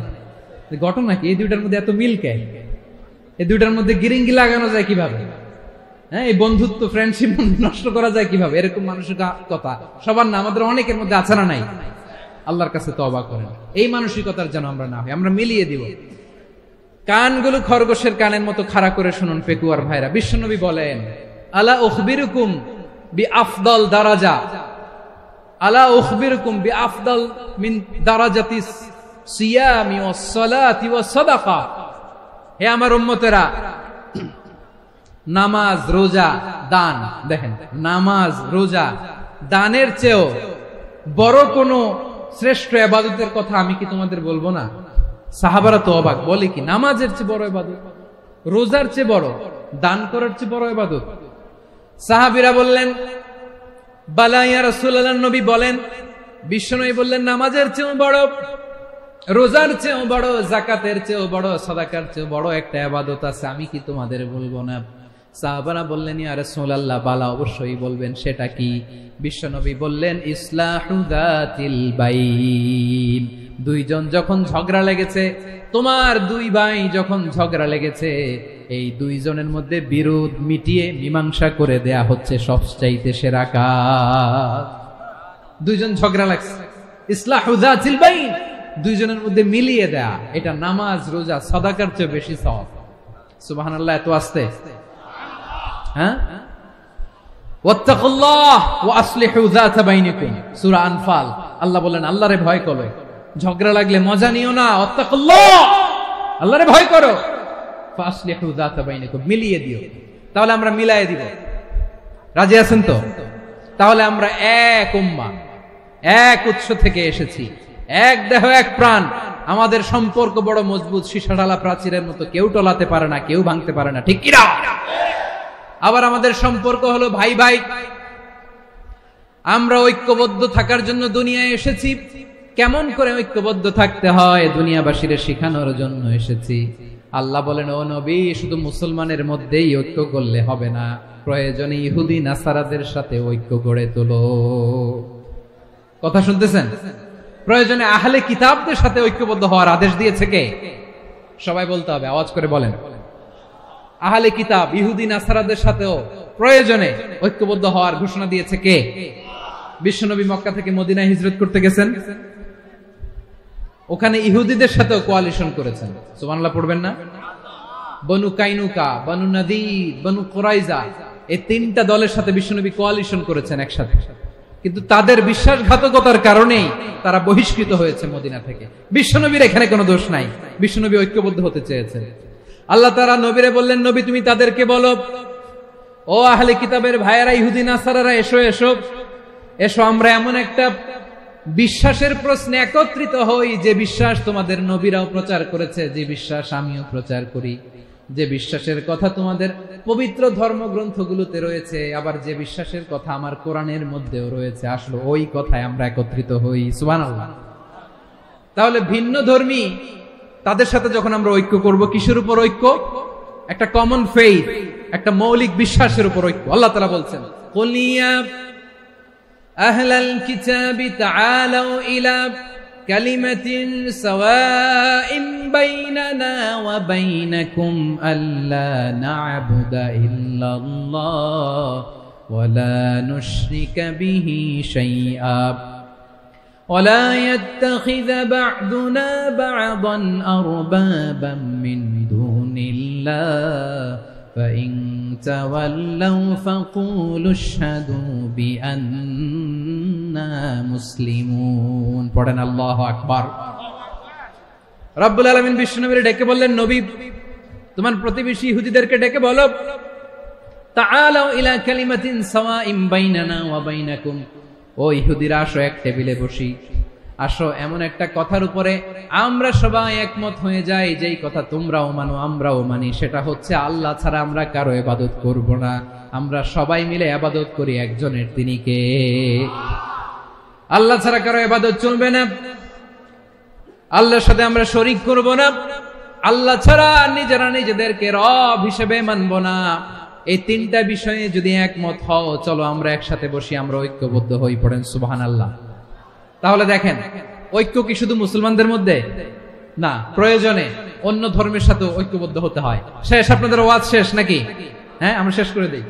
ঘটনা কি? এই দুইটার মধ্যে এত মিল কে? এই দুইটার মধ্যে গিরিঙ্গি লাগানো যায় কিভাবে? হ্যাঁ, এই বন্ধুত্ব, ফ্রেন্ডশিপ নষ্ট করা যায় কিভাবে? এরকম মানুষের কথা সবার না, আমাদের অনেকের মধ্যে আছে না নাই? আল্লাহর কাছে তওবা করেন, এই মানসিকতার যেন আমরা না হই, আমরা মিলিয়ে দিব। কানগুলো খরগোশের কানের মতো খাড়া করে শুনুন পেকুয়ার ভাইরা। বিশ্বনবী বলেন, আলা উখবিরুকুম বিআফদাল দারাজা, আলা উখবিরুকুম বিআফদাল মিন দারাজাতিস সিয়ামি ওয়াস সালাতি ওয়াস সাদাকা। হে আমার উম্মতেরা, নামাজ, রোজা, দান, দেখেন নামাজ, রোজা, দানের চেয়েও বড় কোন শ্রেষ্ঠ ইবাদতের কথা আমি কি তোমাদের বলবো না? সাহাবারা তো অবাক, বলে কি নামাজের চেয়ে বড় ইবাদত, রোজার চেয়ে বড়, দান করার চেয়ে বড় ইবাদত? সাহাবীরা বললেন, বালা ইয়া রাসূলুল্লাহ, নবী বলেন। বিশ্বনবী বললেন, নামাজের চেয়েও বড়, রোজার চেয়েও বড়, যাকাতের চেয়েও বড়, সাদাকার চেয়েও বড় একটা ইবাদত আছে, আমি কি তোমাদের বলবো না? সাহাবারা বললেন, ইয়া রাসূলুল্লাহ, বালা, অবশ্যই বলবেন, সেটা কি? বিশ্বনবী বললেন, ইসলাহু যাতিল বাইন, দুইজন যখন ঝগড়া লেগেছে, তোমার দুই ভাই যখন ঝগড়া লেগেছে, এই দুইজনের মধ্যে বিরোধ মিটিয়ে মীমাংসা করে দেয়া হচ্ছে সবচাইতে সেরা কাজ। দুইজন ঝগড়া লাগছে, ইসলাহু যাতিল বাইন, দুইজনের মধ্যে মিলিয়ে দেয়া, এটা নামাজ রোজা সাদাকার চেয়ে বেশি সওয়াব। সুবহানাল্লাহ। এত আস্তে, হ্যাঁ। ওয়াত্তাকুল্লাহ ওয়া আসলিহু যাতা বাইনিকুম, সূরা আনফাল। আল্লাহ বলেন আল্লাহরে ভয় করো, ঝগড়া লাগলে মজা নিও না, ওয়াত্তাকুল্লাহ, আল্লাহরে ভয় করো, ফাসলিহু যাতা বাইনিকুম, মিলিয়ে দিও। তাহলে আমরা মিলায়ে দিব, রাজি আছেন তো? তাহলে আমরা এক উম্মাহ, এক উৎস থেকে এসেছি, এক দেহ এক প্রাণ, আমাদের সম্পর্ক বড় মজবুত, সীসাঢালা প্রাচীরের মতো, কেউ টলাতে পারে না, কেউ ভাঙতে পারে না, ঠিক কিনা? আবার আমাদের সম্পর্ক হলো ভাই ভাই, আমরা ঐক্যবদ্ধ থাকার জন্য দুনিয়ায় এসেছি। কেমন করে ঐক্যবদ্ধ থাকতে হয় দুনিয়াবাসীরে শেখানোর জন্য এসেছি। আল্লাহ বলেন, ও নবী, শুধু মুসলমানের মধ্যেই ঐক্য করলে হবে না, প্রয়োজনে ইহুদি নাসারাদের সাথে ঐক্য গড়ে তোলো। কথা শুনতেছেন? প্রয়োজনে আহলে কিতাবদের সাথে ঐক্যবদ্ধ হওয়ার আদেশ দিয়েছে কে? সবাই বলতে হবে, আওয়াজ করে বলেন। আহলে কিতাব ইহুদি নাসারাদের সাথেও প্রয়োজনে ঐক্যবদ্ধ হওয়ার ঘোষণা দিয়েছে কে? বিশ্বনবী মক্কা থেকে মদিনায় হিজরত করতে গেছেন, ওখানে ইহুদিদের সাথেও কোয়ালিশন করেছেন। সুবহানাল্লাহ পড়বেন না? বনু কাইনুকা, বনু নাদির, বনু কুরাইজা, এই তিনটা দলের সাথে বিশ্বনবী কোয়ালিশন করেছেন একসাথে। কিন্তু তাদের বিশ্বাসঘাতকতার কারণেই তারা বহিষ্কৃত হয়েছে মদিনা থেকে। বিশ্বনবীর এখানে কোনো দোষ নাই, বিশ্বনবী ঐক্যবদ্ধ হতে চেয়েছেন। আল্লাহ তাআলা নবীরে বললেন, নবী তুমি তাদেরকে বলো, ও আহলে কিতাবের ভাইয়েরা, ইহুদি নাসারারা, এসো এসো এসো, আমরা এমন একটা বিশ্বাসের প্রশ্নে একত্রিত হই, যে বিশ্বাস তোমাদের নবীরাও প্রচার করেছে, যে বিশ্বাস আমিও প্রচার করি, যে বিশ্বাসের কথা তোমাদের পবিত্র ধর্মগ্রন্থগুলোতে রয়েছে, আবার যে বিশ্বাসের কথা আমার কোরআনের মধ্যেও রয়েছে, আসলে ওই কথায় আমরা একত্রিত হই। সুবহানাল্লাহ। তাহলে ভিন্ন ধর্মী তাদের সাথে যখন আমরা ঐক্য করব, কিসের উপর ঐক্য? একটা কমন ফেইথ, একটা মৌলিক বিশ্বাসের উপর ঐক্য। আল্লাহ তাআলা বলছেন, কুল ইয়া আহলাল কিতাবি তাআলাউ ইলা কালিমাতিন সাওয়াইন বাইনানা ওয়া বাইনাকুম আল্লা না'বুদা ইল্লাল্লাহ ওয়া লা নুশরিকা বিহি শাইআ ولا يتخذ بعضنا بعضا أربابا من دون الله فإن تولوا فقولوا اشهدوا بأننا مسلمون। পড়েন আল্লাহু আকবার। রব্বুল আলামিন বিশ্বনবীকে ডেকে বললেন, নবী তোমার প্রতিবেশী ইহুদিদেরকে ডেকে বলো, তাআলাউ ইলা কালিমাতিন সাওয়াইন বাইনানা ওয়া বাইনাকুম, ও ইহুদিরা আসো, এক টেবিলে বসি, আসো এমন একটা কথার উপরে আমরা সবাই একমত হয়ে যাই, যেই কথা তোমরাও মানো আমরাও মানি, সেটা হচ্ছে আল্লাহ ছাড়া আমরা কারো ইবাদত করব না, আমরা সবাই মিলে ইবাদত করি একজনের, তিনি কে? আল্লাহ ছাড়া কারো ইবাদত চলবে না, আল্লাহর সাথে আমরা শরীক করব না, আল্লাহ ছাড়া নিজেরা নিজেদেরকে রব হিসেবে মানব না। এই তিনটা বিষয়ে যদি একমত হও, চলো আমরা একসাথে বসি, আমরা ঐক্যবদ্ধ হই। পড়েন সুবহানাল্লাহ। তাহলে দেখেন, ঐক্য কি শুধু মুসলমানদের মধ্যে না, প্রয়োজনে অন্য ধর্মের সাথে ঐক্যবদ্ধ হতে হয়। শেষ? আপনাদের ওয়াজ শেষ নাকি? হ্যাঁ, আমরা শেষ করে দেই,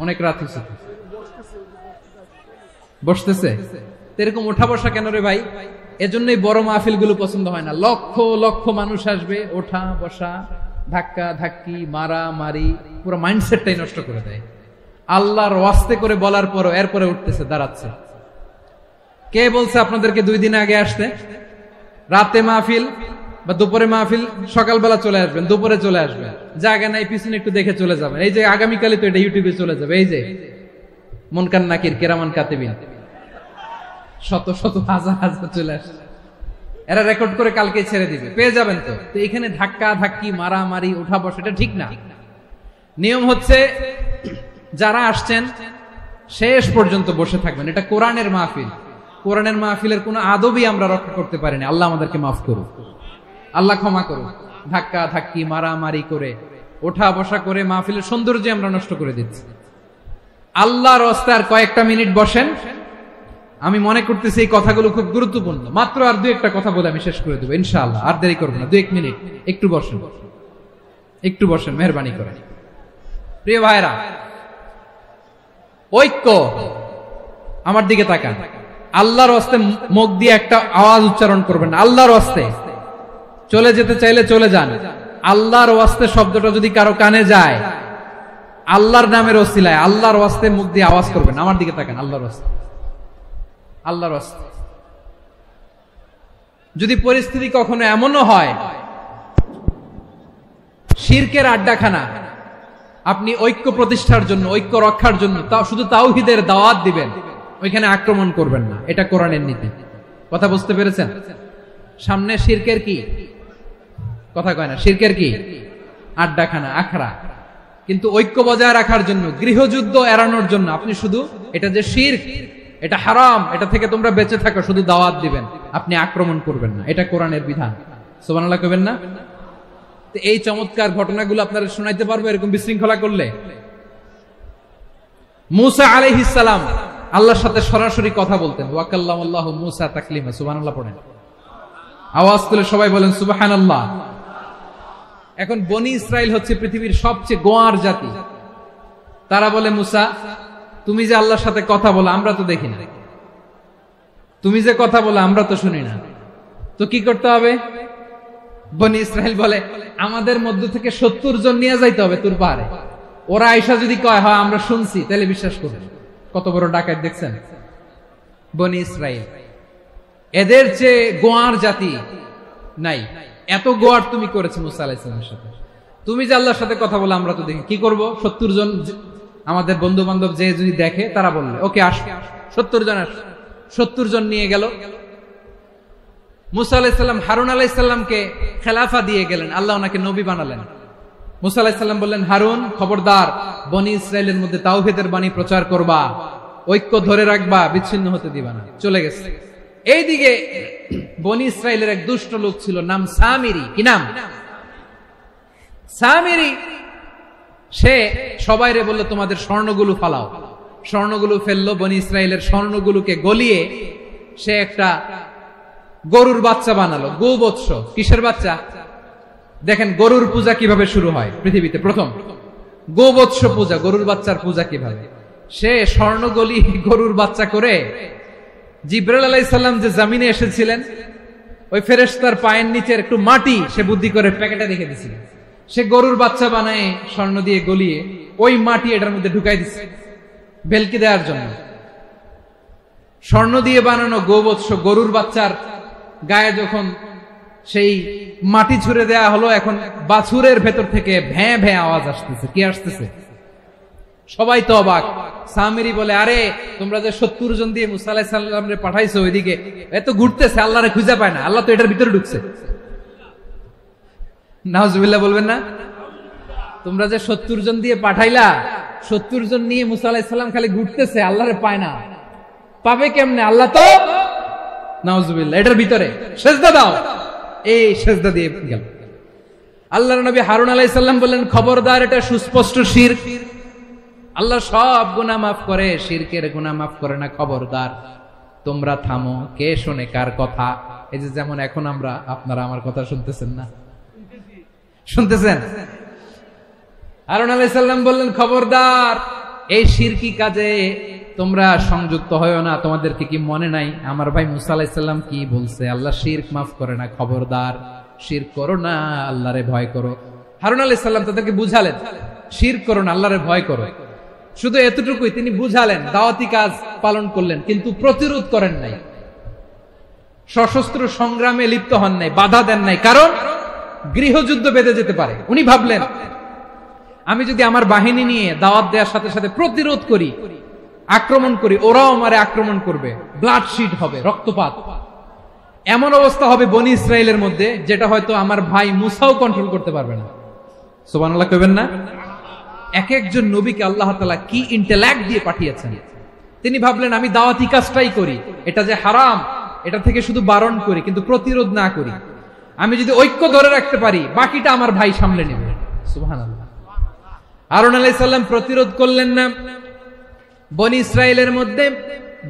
অনেক রাত হয়েছে। বসতেছে এরকম ওঠা বসা কেন রে ভাই? এজন্যই বড় মাহফিল গুলো পছন্দ হয় না। লক্ষ লক্ষ মানুষ আসবে, ওঠা বসা, ধাক্কা ধাক্কি, মারা মারি, পুরো মাইন্ডসেটটাই নষ্ট করে দেয়। আল্লাহর ওয়াস্তে করে বলার পরও এরপরে উঠতেছে, দাঁড়াচ্ছে। কে বলছে আপনাদেরকে 2 দিন আগে আসতে? রাতে মাহফিল বা দুপুরে মাহফিল, সকালবেলা চলে আসবেন, দুপুরে চলে আসবেন, জায়গা নাই পিছনে একটু দেখে চলে যাবেন। এই যে আগামীকালে তো এটা ইউটিউবে চলে যাবে, এই যে মুনকার নাকির কিরামান কাতিবিন, শত শত হাজার হাজার চলে আসছে, এরা রেকর্ড করে কালকে ছেড়ে দিবে, পেয়ে যাবেন। তো এখানে ধাক্কা ধাক্কি, মারামারি, উঠা বসা, এটা ঠিক না। নিয়ম হচ্ছে যারা আসছেন শেষ পর্যন্ত বসে থাকবেন। এটা কোরআনের মাহফিল, কোরআনের মাহফিলের কোন আদবই আমরা রক্ষা করতে পারিনি। আল্লাহ আমাদেরকে মাফ করুন, আল্লাহ ক্ষমা করুন। ধাক্কা ধাক্কি, মারামারি করে, ওঠা বসা করে মাহফিলের সৌন্দর্য আমরা নষ্ট করে দিচ্ছি। আল্লাহর রাস্তায় আর কয়েকটা মিনিট বসেন, আমি মনে করতেছি এই কথাগুলো খুব গুরুত্বপূর্ণ। মাত্র আর দু একটা কথা বলে আমি শেষ করে দেবো ইনশাআল্লাহ, আর দেরি করবো না, 2-1 মিনিট। একটু বসেন, একটু বসেন, মেহরবানি করে। প্রিয় ভাইরা, ঐক্য, আমার দিকে তাকান। আল্লাহর ওয়াস্তে মুখ দিয়ে একটা আওয়াজ উচ্চারণ করবেন না, আল্লাহর ওয়াস্তে। চলে যেতে চাইলে চলে যান। আল্লাহর ওয়াস্তে শব্দটা যদি কারো কানে যায়, আল্লাহর নামের ওসিলায় আল্লাহর ওয়াস্তে মুখ দিয়ে আওয়াজ করবেন। আমার দিকে তাকান, আল্লাহর ওয়াস্তে, আল্লাহর ওয়াস্তে। যদি পরিস্থিতি কখনো এমনও হয় শিরকের আড্ডাখানা, আপনি ঐক্য প্রতিষ্ঠার জন্য, ঐক্য রক্ষার জন্য শুধু তাওহীদের দাওয়াত দিবেন, ওইখানে আক্রমণ করবেন না। এটা কোরআনের নীতি। কথা বুঝতে পেরেছেন? সামনে শিরকের কি কথা কয় না, শিরকের কি আড্ডাখানা, আখড়া। কিন্তু ঐক্য বজায় রাখার জন্য, গৃহযুদ্ধ এড়ানোর জন্য আপনি শুধু এটা যে শিরক, এটা হারাম, এটা থেকে তোমরা বেঁচে থাকো, শুধু দাওয়াত দিবেন, আপনি আক্রমণ করবেন না। এটা কোরআনের বিধান। সুবহানাল্লাহ কইবেন না? এই চমৎকার ঘটনাগুলো আপনারা শোনাইতে পারবো এরকম বিশৃঙ্খলা করলে। মুসা আলাইহিস সালাম আল্লাহর সাথে সরাসরি কথা বলতেন। ওয়া কাল্লামাল্লাহু মুসা তাকলিমা। সুবহানাল্লাহ পড়েন, আওয়াজ তুলে সবাই বলেন সুবহানাল্লাহ। এখন বনি ইসরাইল হচ্ছে পৃথিবীর সবচেয়ে গোয়ার জাতি। তারা বলে, মুসা তুমি যে আল্লাহর সাথে কথা বলো আমরা তো দেখি না, তুমি যে কথা বলো আমরা তো শুনি না, তো কি করতে হবে? বনি ইসরাইল বলে, আমাদের মধ্য থেকে 70 জন নিয়ে যাইতে হবে তোর পাহাড়ে। ওরা আয়েশা যদি কয় হয় আমরা শুনছি, তাহলে বিশ্বাস করবে। কত বড় ডাকাত দেখছেন বনি ইসরাইল। এদের চেয়ে গোয়ার জাতি নাই। এত গোয়ার তুমি করেছো মুসা আলাইহিস সালামের সাথে। তুমি যে আল্লাহর সাথে কথা বলে আমরা তো দেখি, কি করব? 70 জন আমাদের বন্ধু বান্ধব যে যদি দেখে, তারা বললে ওকে আস, 70 জন আস। 70 জন নিয়ে গেল। মুসা আলাইহিস সালাম হারুন আলাইহিস সালামকে খেলাফা দিয়ে গেলেন, আল্লাহ ওনাকে নবী বানালেন। মুসা আলাইহিস সালাম বললেন, হারুন খবরদার, বনি ইসরাইলের মধ্যে তাওহীদের বাণী প্রচার করবা, ঐক্য ধরে রাখবা, বিচ্ছিন্ন হতে দিবা না। চলে গেছে। এইদিকে বনি ইসরাইলের এক দুষ্ট লোক ছিল, নাম সামিরি। কি নাম? সামিরি। সে সবাইরে বলল তোমাদের স্বর্ণগুলো ফালাও। স্বর্ণগুলো ফেললো। বনি ইসরাইলের স্বর্ণগুলোকে গলিয়ে সে একটা গরুর বাচ্চা বানালো। গোবৎস। কিসের বাচ্চা? দেখেন গরুর পূজা কিভাবে শুরু হয় পৃথিবীতে প্রথম। গোবৎস পূজা, গরুর বাচ্চার পূজা কিভাবে। সে স্বর্ণ গলি গরুর বাচ্চা করে জিবরাইল আলাইহিস সালাম যে জমিনে এসেছিলেন, ওই ফেরেশতার পায়ের নিচের একটু মাটি সে বুদ্ধি করে প্যাকেটে রেখে দিয়েছিল। সে গরুর বাচ্চা বানায় স্বর্ণ দিয়ে গলিয়ে ওই মাটি এটার মধ্যে ঢুকাই দিচ্ছে ভেলকি দেওয়ার জন্য। স্বর্ণ দিয়ে বানানো গোবৎস গরুর বাচ্চার গায়ে যখন সেই মাটি ছুঁড়ে দেয়া হলো, এখন বাছুরের ভেতর থেকে ভ্যাঁ ভ্যাঁ আওয়াজ আসতেছে। কি আসতেছে? সবাই তো অবাক। সামিরি বলে, আরে তোমরা যে 70 জন দিয়ে মুসা আলাইহিস সালামরে পাঠাইছো, ওইদিকে এত ঘুরতেছে, আল্লাহরে খুঁজে পায় না, আল্লাহ তো এটার ভিতরে ঢুকছে। নাউজুবিল্লাহ বলবেন না? তোমরা যে 70 জন দিয়ে পাঠাইলা, 70 জন নিয়ে মুসা আলাইহিস সালাম খালি ঘুরতেছে, আল্লাহরে পায় না। পাবে কেমনে? আল্লাহ তো, নাউজুবিল্লাহ, এটার ভিতরে সেজদা দাও। এই সেজদা দিয়ে গেল। আল্লাহর নবী হারুন আলাইহিস সালাম বললেন, খবরদার, এটা সুস্পষ্ট শিরক। আল্লাহ সব গুনাহ মাফ করে, শিরকের গুনাহ মাফ করে না। খবরদার, তোমরা থামো। কে শোনে কার কথা? এই যে যেমন এখন আমরা, আপনারা আমার কথা শুনতেছেন না? শুনতেছেন? হারুন আলাইহিস সালাম বললেন, খবরদার, এই শিরকি কাজে তোমরা সংযুক্ত হয়ো না। তোমাদেরকে কি মনে নাই আমার ভাই মুসা আলাইহিস সালাম কি বলছে? আল্লাহ শিরক মাফ করে না। খবরদার, শিরক করো না, আল্লাহরে ভয় করো। হারুন আলাইহিস সালাম তাদেরকে বুঝালেন, শিরক করো না, আল্লাহরে ভয় করো। শুধু এতটুকুই তিনি বুঝালেন, দাওয়াতি কাজ পালন করলেন, কিন্তু প্রতিরোধ করেন নাই, সশস্ত্র সংগ্রামে লিপ্ত হন নাই, বাধা দেন নাই। কারণ গৃহযুদ্ধ বেঁধে যেতে পারে। উনি ভাবলেন, আমি যদি আমার বাহিনী নিয়ে দাওয়াত দেওয়ার সাথে সাথে প্রতিরোধ করি, আক্রমণ করি, ওরাও আমারে আক্রমণ করবে, ব্লাডশিট হবে, রক্তপাত। এমন অবস্থা হবে বনি ইসরাইলের মধ্যে, যেটা হয়তো আমার ভাই মুসাও কন্ট্রোল করতে পারবে না। সুবহানাল্লাহ কইবেন না? এক একজন নবীকে আল্লাহ তাআলা কি ইন্টেলেক্ট দিয়ে পাঠিয়েছেন। তিনি ভাবলেন, আমি দাওয়াতি কাজটাই করি, এটা যে হারাম এটা থেকে শুধু বারণ করি, কিন্তু প্রতিরোধ না করি। আমি যদি ঐক্য ধরে রাখতে পারি, বাকিটা আমার ভাই সামলে নেবে। সুবহানাল্লাহ। হারুন আলাইহিস সালাম প্রতিরোধ করলেন না। বনি ইসরাইলের মধ্যে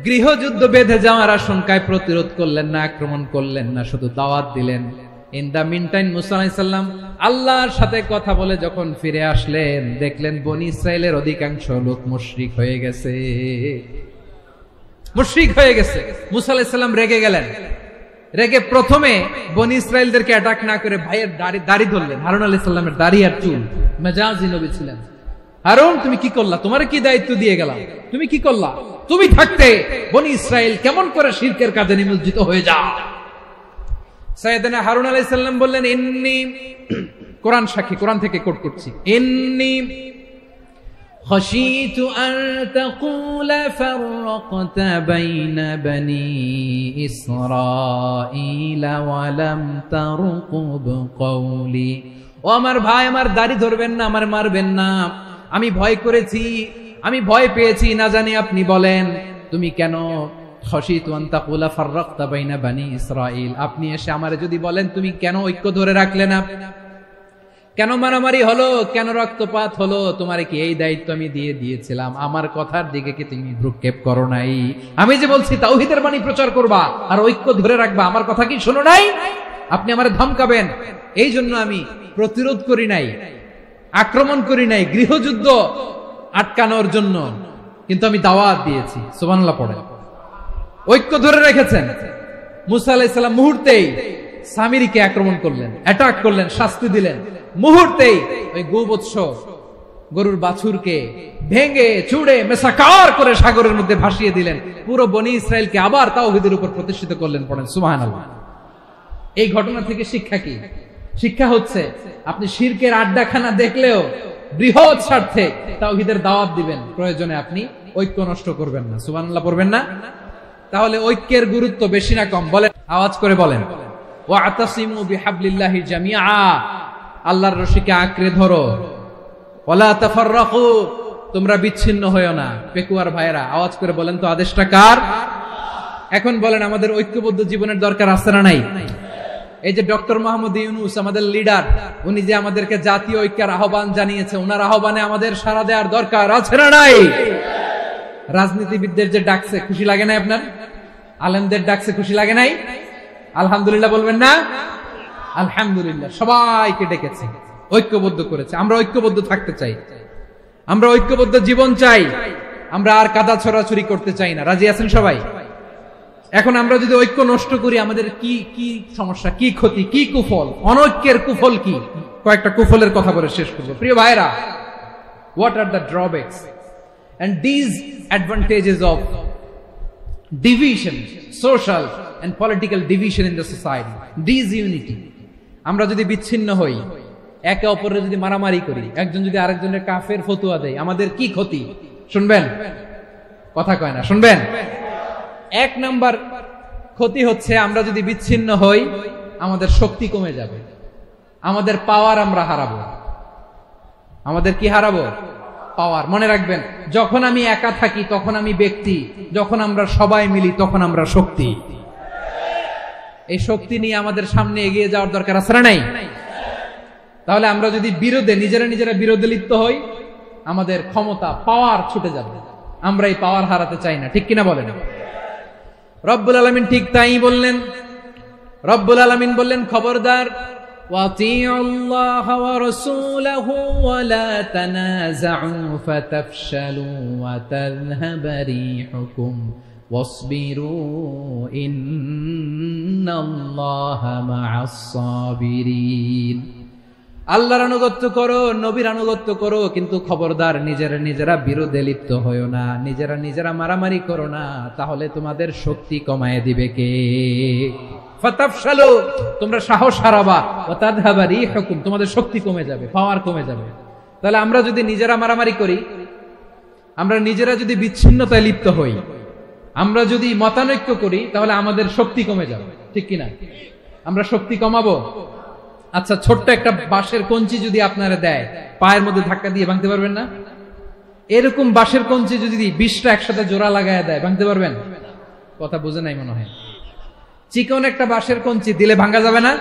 গৃহযুদ্ধ বেঁধে যাওয়ার আশঙ্কায় প্রতিরোধ করলেন না, আক্রমণ করলেন না, শুধু দাওয়াত দিলেন। ইন দা মিন টাইম মুসা আলাইহিস সালাম আল্লাহর সাথে কথা বলে যখন ফিরে আসলেন, দেখলেন বনি ইসরাইলের অধিকাংশ লোক মুশরিক হয়ে গেছে। মুশরিক হয়ে গেছে। মুসা আলাইহিস সালাম রেগে গেলেন। রেগে প্রথমে বনি ইসরাইলদেরকে অ্যাটাক না করে ভাইয়ের দাড়ি ধরলেন। হারুন আলাইহিস সালামের দাড়ি আর চুল। মেজাজি নবী ছিলেন। হারুন, তুমি কি করলা? তোমার কি দায়িত্ব দিয়ে গেলাম? তুমি কি করলা? তুমি থাকতে বনি ইসরাইল কেমন করে শিরকের কাজে নিমজ্জিত হয়ে যায়? সাইয়েদনা হারুন আলাইহিস সালাম বললেন, ইন্নী, কোরআন সাক্ষী, কোরআন থেকে কোট করছি, ইন্নী খাশীতু আন তাকুলা ফাররাকতা বাইনা বনি ইসরাঈলা ওয়া লাম তারকুব কওলি। ও আমার ভাই, আমার দাড়ি ধরবেন না, আমার মারবেন না। আমি ভয় করেছি, আমি ভয় পেয়েছি, না জানি আপনি বলেন তুমি কেন খাশীতু আন তাকুলা ফাররাকতা বাইনা বনি ইসরাঈল, আপনি এসে আমারে যদি বলেন তুমি কেন ঐক্য ধরে রাখলে না, কেন মারামারি হলো, কেন রক্তপাত হলো, তোমারে কি এই দায়িত্ব আমি দিয়ে দিয়েছিলাম? আমার কথার দিকে কি তুমি ভ্রুক্ষেপ করো নাই? আমি যে বলছি তাওহীদের বাণী প্রচার করবা আর ঐক্য ধরে রাখবা, আমার কথা কি শোনো নাই? আপনি আমারে ধমকাবেন, এই জন্য আমি প্রতিরোধ করি নাই, আক্রমণ করি নাই, গৃহযুদ্ধ আটকানোর জন্য, কিন্তু আমি দাওয়াত দিয়েছি। সুবহানাল্লাহ পড়ে। ঐক্য ধরে রেখেছেন। মুসা আলাইহিস সালাম মুহূর্তেই সামিরীকে আক্রমণ করলেন, অ্যাটাক করলেন, শাস্তি দিলেন। মুহূর্তেই ওই গোবৎস গরুর বাছুরকে ভেঙে চুড়ে মেসাকার করে সাগরের মধ্যে ভাসিয়ে দিলেন। পুরো বনি ইসরায়েলকে আবার তাওহীদের উপর প্রতিষ্ঠিত করলেন। পড়েন সুবহানাল্লাহ। এই ঘটনা থেকে শিক্ষা কি? শিক্ষা হচ্ছে আপনি শিরকের আড্ডাখানা দেখলেও বৃহৎ স্বার্থে তাওহীদের দাওয়াত দিবেন, প্রয়োজনে আপনি ঐক্য নষ্ট করবেন না। সুবহানাল্লাহ পড়বেন না? তাহলে ঐক্যের গুরুত্ব বেশি না কম? বলেন, আওয়াজ করে বলেন। ওয়াতাসিমু বিহাবলিল্লাহি জামিআ, আল্লাহর রশিকে আঁকড়ে ধরো। ওয়ালা তাফাররাকু, তোমরা বিচ্ছিন্ন হয়ো না। পেকুয়ার ভাইরা আওয়াজ করে বলেন তো, আদেশটা কার? এখন বলেন, আমাদের ঐক্যবদ্ধ জীবনের দরকার আছে না নাই? এই যে ডক্টর মোহাম্মদ ইউনূস আমাদের লিডার, উনি যে আমাদেরকে জাতীয় ঐক্যের আহ্বান জানিয়েছে, ওনার আহ্বানে আমাদের সাড়া দেওয়ার দরকার আছে না নাই? রাজনীতিবিদদের যে ডাকছে, খুশি লাগে নাই আপনার? আলেমদের ডাকছে, খুশি লাগে নাই? আলহামদুলিল্লাহ বলবেন না? আলহামদুলিল্লাহ। সবাইকে ডেকেছে, ঐক্যবদ্ধ করেছে। আমরা ঐক্যবদ্ধ থাকতে চাই, আমরা ঐক্যবদ্ধ জীবন চাই, আমরা আর কাদা ছড়াছড়ি করতে চাই না। রাজি আছেন সবাই? এখন আমরা যদি ঐক্য নষ্ট করি, আমাদের কি কি সমস্যা, কি ক্ষতি, কি কুফল? অনৈক্যের কুফল কি? কয়েকটা কুফলের কথা বলে শেষ করব। প্রিয় ভাইরা, what are the drawbacks and disadvantages of division, social and political division in the society, disunity? আমরা যদি বিচ্ছিন্ন হই, একে অপরের যদি মারামারি করি, একজন যদি আরেকজনের কাফের ফতোয়া দেয়, আমাদের কি ক্ষতি? শুনবেন? কথা কয় না, শুনবেন? এক নাম্বার ক্ষতি হচ্ছে, আমরা যদি বিচ্ছিন্ন হই, আমাদের শক্তি কমে যাবে, আমাদের পাওয়ার আমরা হারাবো। আমাদের কি হারাবো? পাওয়ার। মনে রাখবেন, যখন আমি একা থাকি তখন আমি ব্যক্তি, যখন আমরা সবাই মিলি তখন আমরা শক্তি। এই শক্তি নিয়ে আমাদের সামনে এগিয়ে যাওয়ার দরকার আছে না নাই? তাহলে আমরা যদি নিজেরা বিরোধে লিপ্ত হই, আমাদের ক্ষমতা, পাওয়ার ছুটে যাবে। আমরা এই পাওয়ার হারাতে চাই না, ঠিক কিনা বলেন? রব্বুল আলামিন ঠিক তাই বললেন। রব্বুল আলামিন বললেন, খবরদার, ওয়াতিউল্লাহ ওয়া রাসূলাহু ওয়া লা তানাযাউ ফাতাফশালু ওয়া তাযহাবা রিহুকুম ওয়াসবিরু ইন্নাল্লাহা মা'আস সাবিরিন। আল্লাহর আনুগত্য করো, নবীর আনুগত্য করো, কিন্তু খবরদার নিজেরা বিরোধে লিপ্ত হয়ো না, নিজেরা মারামারি করো না, তাহলে তোমাদের শক্তি কমায় দিবে কে? ফাতাফশালু, তোমরা সাহস হারাবা, ওয়া তাযহাবা রিহুকুম, তোমাদের শক্তি কমে যাবে, পাওয়ার কমে যাবে। তাহলে আমরা যদি নিজেরা মারামারি করি, আমরা নিজেরা যদি বিচ্ছিন্নতায় লিপ্ত হই, আমরা যদি মতানৈক্য করি, তাহলে আমাদের শক্তি কমে যাবে, ঠিক কিনা? আমরা শক্তি কমাবো। আচ্ছা, ছোট্ট একটা বাঁশের কঞ্চি যদি আপনারা দেয়, পায়ের মধ্যে ধাক্কা দিয়ে ভাঙতে পারবেন না? এরকম বাঁশের কঞ্চি যদি 20টা একসাথে জোড়া লাগায় দেয়, ভাঙতে পারবেন? কথা বুঝে নাই মনে হয়। চিকন একটা বাঁশের কঞ্চি দিলে ভাঙা যাবে না?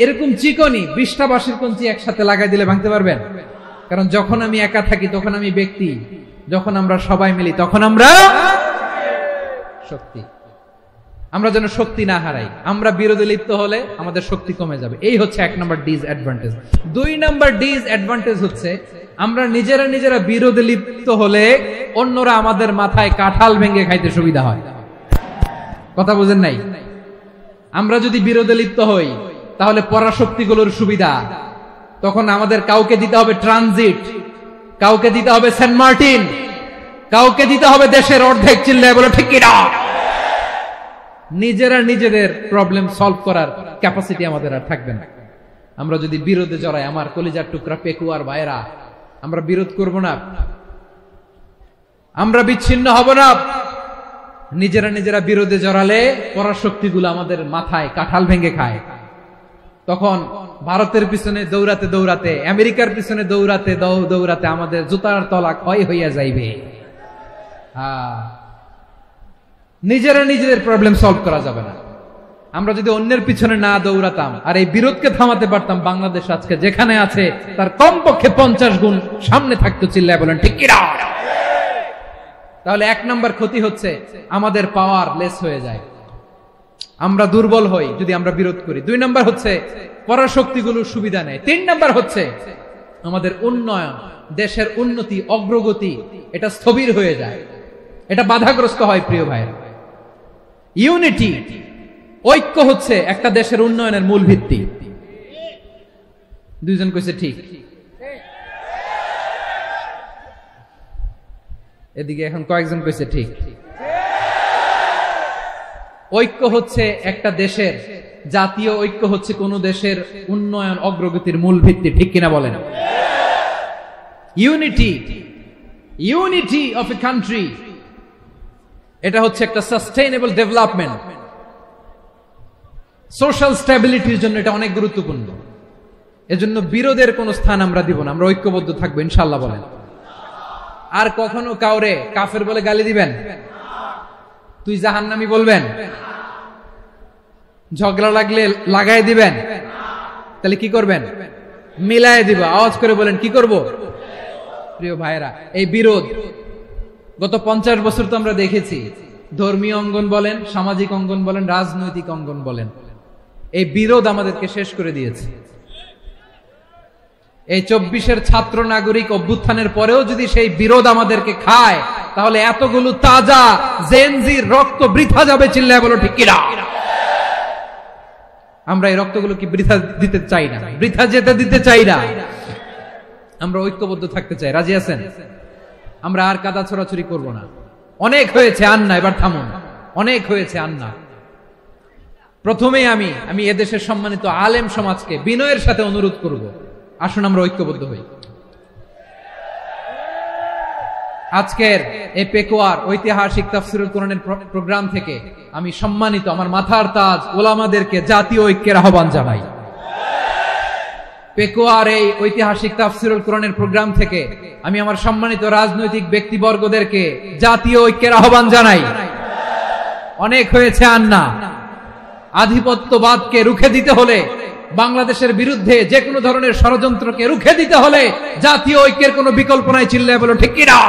এরকম চিকনই 20টা বাঁশের কঞ্চি একসাথে লাগাই দিলে ভাঙতে পারবেন? কারণ যখন আমি একা থাকি তখন আমি ব্যক্তি, যখন আমরা সবাই মিলি তখন আমরা শক্তি। আমরা যেন শক্তি না হারাই। আমরা বিরোধে লিপ্ত হলে আমাদের শক্তি কমে যাবে। এই হচ্ছে 1 নম্বর ডিসঅ্যাডভান্টেজ। 2 নম্বর ডিসঅ্যাডভান্টেজ হচ্ছে আমরা নিজেরা বিরোধে লিপ্ত হলে অন্যরা আমাদের মাথায় কাঁঠাল ভেঙে খাইতে সুবিধা হয়। কথা বুঝেন নাই? আমরা যদি বিরোধে লিপ্ত হই তাহলে পরাশক্তিগুলোর সুবিধা, তখন আমাদের কাউকে দিতে হবে ট্রানজিট, কাউকে দিতে হবে সেন্ট মার্টিন, কাউকে দিতে হবে দেশের অর্ধেক। চিল্লায় বলে ঠিক কিনা? নিজেরা নিজেদের প্রবলেম সলভ করার ক্যাপাসিটি আমাদের আর থাকবে না। আমরা যদি বিরোধে জড়াই, আমার কলিজার টুকরা পেকুয়ার ভাইরা, আমরা বিরোধ করব না, আমরা বিচ্ছিন্ন হব না। নিজেরা বিরোধে জড়ালে পরাশক্তিগুলো আমাদের মাথায় কাঁঠাল ভেঙে খায়। তখন ভারতের পিছনে দৌড়াতে দৌড়াতে, আমেরিকার পিছনে দৌড়াতে দৌড়াতে আমাদের জুতার তলা ক্ষয় হইয়া যাইবে। নিজেরা নিজেদের প্রবলেম সলভ করা যাবে না। আমরা যদি অন্যের পিছনে না দৌড়াতাম আর এই বিরোধকে থামাতে পারতাম, বাংলাদেশ আজকে যেখানে আছে তার কমপক্ষে 50 গুণ সামনে থাকতো। চিল্লায় বলেন ঠিক কিনা? তাহলে 1 নম্বর ক্ষতি হচ্ছে আমাদের পাওয়ার লেস হয়ে যায়, আমরা দুর্বল হই যদি আমরা বিরোধ করি। 2 নম্বর হচ্ছে পরাশক্তিগুলোর সুবিধা নেয়। 3 নম্বর হচ্ছে আমাদের উন্নয়ন, দেশের উন্নতি, অগ্রগতি এটা স্থবির হয়ে যায়, এটা বাধাগ্রস্ত হয়। প্রিয় ভাইরা, ইউনিটি, ঐক্য হচ্ছে একটা দেশের উন্নয়নের মূল ভিত্তি। 2 জন কইছে ঠিক। এদিকে এখন কয়েকজন কইছে ঠিক। ঐক্য হচ্ছে একটা দেশের, জাতীয় ঐক্য হচ্ছে কোন দেশের উন্নয়ন অগ্রগতির মূল ভিত্তি। ঠিক কিনা বলেন? ইউনিটি অফ এ কান্ট্রি, এটা হচ্ছে একটা সাস্টেইনেবল ডেভেলপমেন্ট, সোশ্যাল স্ট্যাবিলিটির জন্য এটা অনেক গুরুত্বপূর্ণ। এজন্য বিরোধের কোন স্থান আমরা দিব না, আমরা ঐক্যবদ্ধ থাকবো ইনশাআল্লাহ। বলেন। আর কখনো কাউরে কাফের বলে গালি দিবেন? তুই জাহান্নামী বলবেন? ঝগড়া লাগলে লাগাই দিবেন? তাহলে কি করবেন? মিলায় দিব। আওয়াজ করে বলেন কি করব? প্রিয় ভাইরা, এই বিরোধ গত 50 বছর তো আমরা দেখেছি, ধর্মীয় অঙ্গন বলেন, সামাজিক অঙ্গন বলেন, রাজনৈতিক অঙ্গন বলেন, এই বিরোধ আমাদেরকে শেষ করে দিয়েছে। এই 24-এর ছাত্র নাগরিক অভ্যুত্থানের পরেও যদি সেই বিরোধ আমাদেরকে খায়, তাহলে এতগুলো তাজা জেনজির রক্ত বৃথা যাবে। চিল্লায় বলো ঠিক কিনা? আমরা এই রক্তগুলো কি বৃথা দিতে চাই না, বৃথা যেতে দিতে চাই না। আমরা ঐক্যবদ্ধ থাকতে চাই। রাজি আছেন? আমরা আর কাদা ছড়াছড়ি করব না। অনেক হয়েছে আন্না, এবার থামুন। অনেক হয়েছে আন্না। প্রথমেই আমি এদেশের সম্মানিত আলেম সমাজকে বিনয়ের সাথে অনুরোধ করব, আসুন আমরা ঐক্যবদ্ধ হই। আজকের এই পেকুয়ার ঐতিহাসিক তাফসীরুল কোরআনের প্রোগ্রাম থেকে আমি সম্মানিত আমার মাথার তাজ ওলামাদেরকে জাতীয় ঐক্যের আহ্বান জানাই। পেকুয়ার এই ঐতিহাসিক তাফসীরুল কোরআনের প্রোগ্রাম থেকে আমি আমার সম্মানিত রাজনৈতিক ব্যক্তিবর্গদেরকে জাতীয় ঐক্যের আহ্বান জানাই। অনেক হয়েছে আন্না। আধিপত্যবাদকে রুখে দিতে হলে, বাংলাদেশের বিরুদ্ধে যে কোনো ধরনের ষড়যন্ত্রকে রুখে দিতে হলে জাতীয় ঐক্যের কোনো বিকল্প নাই। চিল্লায় বলো ঠিক কিনা?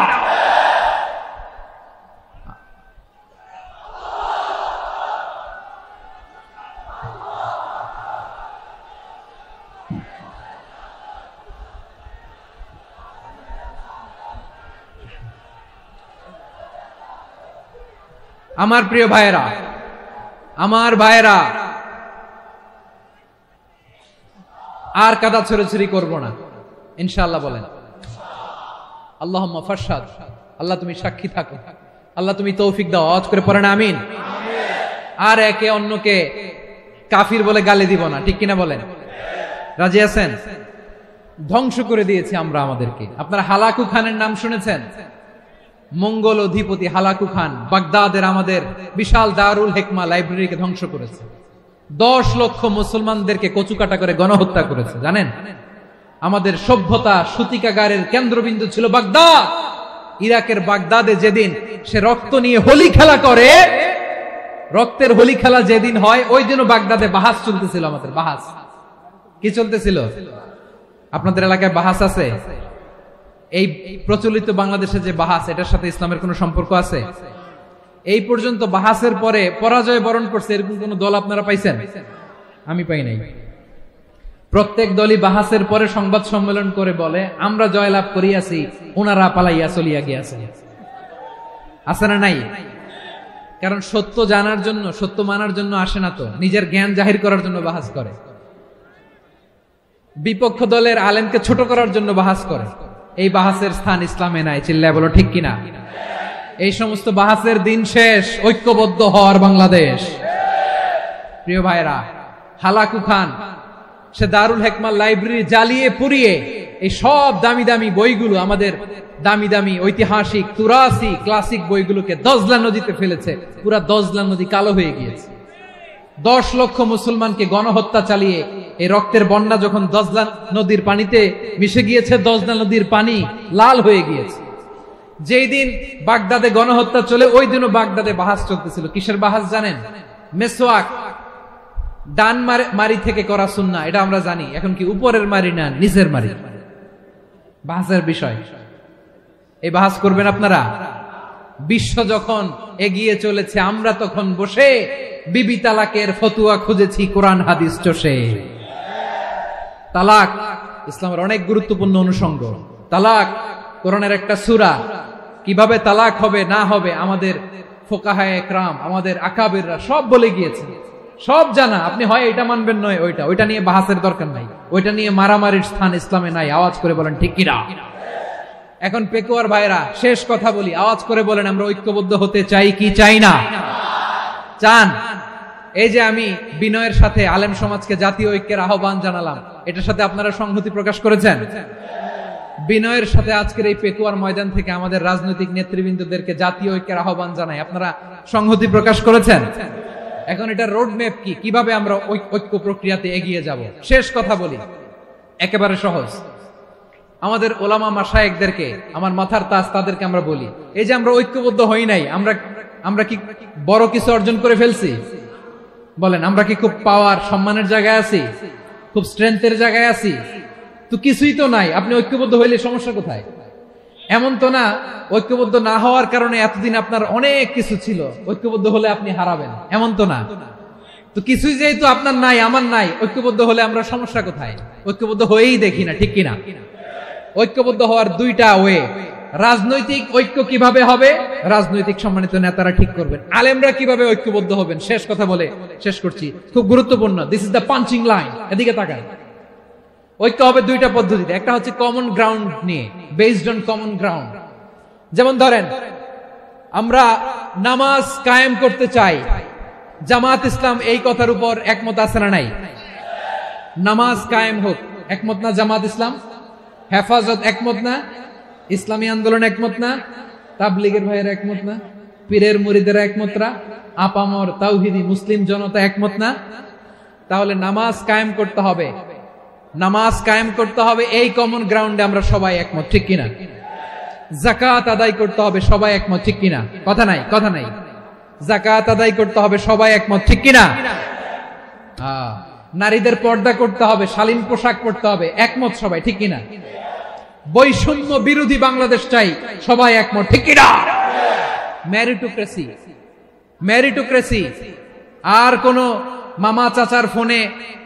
আমার প্রিয় ভাইয়েরা, আমার ভাইয়েরা, আর কাদা ছড়াছড়ি করব না ইনশাআল্লাহ। বলেন আল্লাহুম্মা ফারশাদ। আল্লাহ তুমি সাক্ষী থাকো, আল্লাহ তুমি তৌফিক দাও। আওয়াজ করে পড়েন আমিন। আর একে অন্যকে কাফির বলে গালি দিব না। ঠিক কিনা বলেন? রাজি আছেন? ধ্বংস করে দিয়েছি আমরা আমাদেরকে। আপনারা হালাকু খানের নাম শুনেছেন? মঙ্গল অধিপতি হালাকু খান বাগদাদের আমাদের বিশাল দারুল হিকমা লাইব্রেরিকে ধ্বংস করেছে। 10 লক্ষ মুসলমানদেরকে কচুকাটা করে গণহত্যা করেছে। জানেন, আমাদের সভ্যতা সূতিকাগারের কেন্দ্রবিন্দু ছিল বাগদাদ। ইরাকের বাগদাদে যেদিন সে রক্ত নিয়ে হোলি খেলা করে, রক্তের হোলি খেলা যেদিন হয়, ওই দিনও বাগদাদে বাহাস চলতেছিল। আমাদের বাহাস কি চলতেছিল? আপনাদের এলাকায় বাহাস আছে? এই প্রচলিত বাংলাদেশে যে বাহাস, এটার সাথে ইসলামের কোনো সম্পর্ক আছে? এই পর্যন্ত বাহাসের পরে পরাজয় বরণ করছে এরকম কোন দল আপনারা পাইছেন? আমি পাই নাই। প্রত্যেক দলই বাহাসের পরে সংবাদ সম্মেলন করে বলে আমরা জয়লাভ করিয়াছি, ওনারা পালাইয়া চলিয়া গিয়াছে। আছে না নাই? কারণ সত্য জানার জন্য, সত্য মানার জন্য আসে না তো, নিজের জ্ঞান জাহির করার জন্য বাহাস করে। বিপক্ষ দলের আলেমকে ছোট করার জন্য বাহাস করে। এই বাহাসের স্থান ইসলামে নাই। চিল্লায় বলো ঠিক কিনা? এই সমস্ত বাহাসের দিন শেষ। ঐক্যবদ্ধ হওয়ার বাংলাদেশ। প্রিয় ভাইরা, হালাকু খান সে দারুল হেকমার লাইব্রেরি জ্বালিয়ে পুড়িয়ে এই সব দামি দামি বইগুলো, আমাদের দামি দামি ঐতিহাসিক তুরাসি ক্লাসিক বইগুলোকে দজলা নদীতে ফেলেছে। পুরা দজলা নদী কালো হয়ে গিয়েছে। 10 লক্ষ মুসলমানকে গণহত্যা চালিয়ে এই রক্তের বন্যা যখন দজলা নদীর পানিতে মিশে গিয়েছে, দজলা নদীর পানি লাল হয়ে গিয়েছে। যেই দিন বাগদাদে গণহত্যা চলে, ওই দিনও বাগদাদে বাহাস চলতেছিল। কিসের বাহাস জানেন? মেসওয়াক, ডান মারি থেকে করা সুন্নাহ, এটা আমরা জানি। এখন কি উপরের মারি না নিচের মারি? বাহাসের বিষয়। এই বাহাস করবেন আপনারা? বিশ্ব যখন এগিয়ে চলেছে, আমরা তখন বসে বিবি তালাকের ফতুয়া খুঁজেছি কোরআন হাদিস চষে। তালাক ইসলামের অনেক গুরুত্বপূর্ণ অনুষঙ্গ। তালাক কোরআনের একটা সূরা। কিভাবে তালাক হবে না হবে আমাদের ফোকাহায়ে একরাম, আমাদের আকাবেররা সব বলে গিয়েছে, সব জানা। আপনি হয় এটা মানবেন, নয় ওইটা। ওইটা নিয়ে বাহাসের দরকার নাই, ওইটা নিয়ে মারামারির স্থান ইসলামে নাই। আওয়াজ করে বলেন ঠিক কিনা? এখন পেকুয়ার ভাইরা, শেষ কথা বলি, আওয়াজ করে বলেন আমরা ঐক্যবদ্ধ হতে চাই কি চাই না? চান? এই যে আমি বিনয়ের সাথে আলেম সমাজকে জাতীয় ঐক্যের আহ্বান জানালাম, এটার সাথে আপনারা সংহতি প্রকাশ করেছেন? বিনয়ের সাথে আজকের এই পেকুয়ার ময়দান থেকে আমাদের রাজনৈতিক নেতৃবৃন্দদেরকে জাতীয় ঐক্যের আহ্বান জানাই, আপনারা সংহতি প্রকাশ করেছেন? এখন এটা রোড ম্যাপ কি, কিভাবে আমরা ঐক্য প্রক্রিয়াতে এগিয়ে যাব? শেষ কথা বলি, একেবারে সহজ। আমাদের ওলামা মাশায়েখদেরকে, আমার মাথার তাজ, তাদেরকে আমরা বলি, এই যে আমরা ঐক্যবদ্ধ হই নাই, আমরা কি বড় কিছু অর্জন করে ফেলছি? বলেন, আমরা কি খুব পাওয়ার সম্মানের জায়গায় আছি? খুব স্ট্রেংথের জায়গায় আছি? তো কিছুই তো নাই। আপনি ঐক্যবদ্ধ হইলে সমস্যা কোথায়? এমন তো না ঐক্যবদ্ধ না হওয়ার কারণে এতদিন আপনার অনেক কিছু ছিল, ঐক্যবদ্ধ হলে আপনি হারাবেন, এমন তো না। তো কিছুই যেহেতু আপনার নাই, আমার নাই, ঐক্যবদ্ধ হলে আমরা সমস্যা কোথায়? ঐক্যবদ্ধ হয়েই দেখি না, ঠিক কিনা? ঐক্যবদ্ধ হওয়ার দুইটা ওয়ে। রাজনৈতিক ঐক্য কিভাবে হবে? রাজনৈতিক সম্মানিত নেতারা ঠিক করবেন। আলেমরা কিভাবে ঐক্যবদ্ধ হবেন? শেষ কথা বলে শেষ করছি, খুব গুরুত্বপূর্ণ। This is the punching line. এদিকে তাকান। ঐক্য হবে দুইটা পদ্ধতিতে। একটা হচ্ছে কমন গ্রাউন্ড নিয়ে, বেসড অন কমন গ্রাউন্ড। যেমন ধরেন, আমরা নামাজ কায়েম করতে চাই, জামাত ইসলাম এই কথার উপর একমত আছে না নাই? নামাজ কায়েম হোক, একমত না জামাত ইসলাম? হেফাজত একমত না? ইসলামী আন্দোলন একমত না? তাবলীগের ভাইয়েরা একমত না? পীরের মুরিদেরা একমত না? আপামর তাওহীদি মুসলিম জনতা একমত না? তাহলে নামাজ কায়েম করতে হবে, নামাজ কায়েম করতে হবে, এই কমন গ্রাউন্ডে আমরা সবাই একমত, ঠিক কিনা? যাকাত আদায় করতে হবে, সবাই একমত, ঠিক কিনা? কথা নাই, কথা নাই। যাকাত আদায় করতে হবে, সবাই একমত, ঠিক কিনা? নারীদের পর্দা করতে হবে, শালীন পোশাক পরতে হবে, একমত সবাই, ঠিক কিনা? বৈষম্য বিরোধী বাংলাদেশ চাই, সবাই একমত, ঠিক কিনা? Meritocracy, meritocracy. আর কোন মামা চাচার ফোনে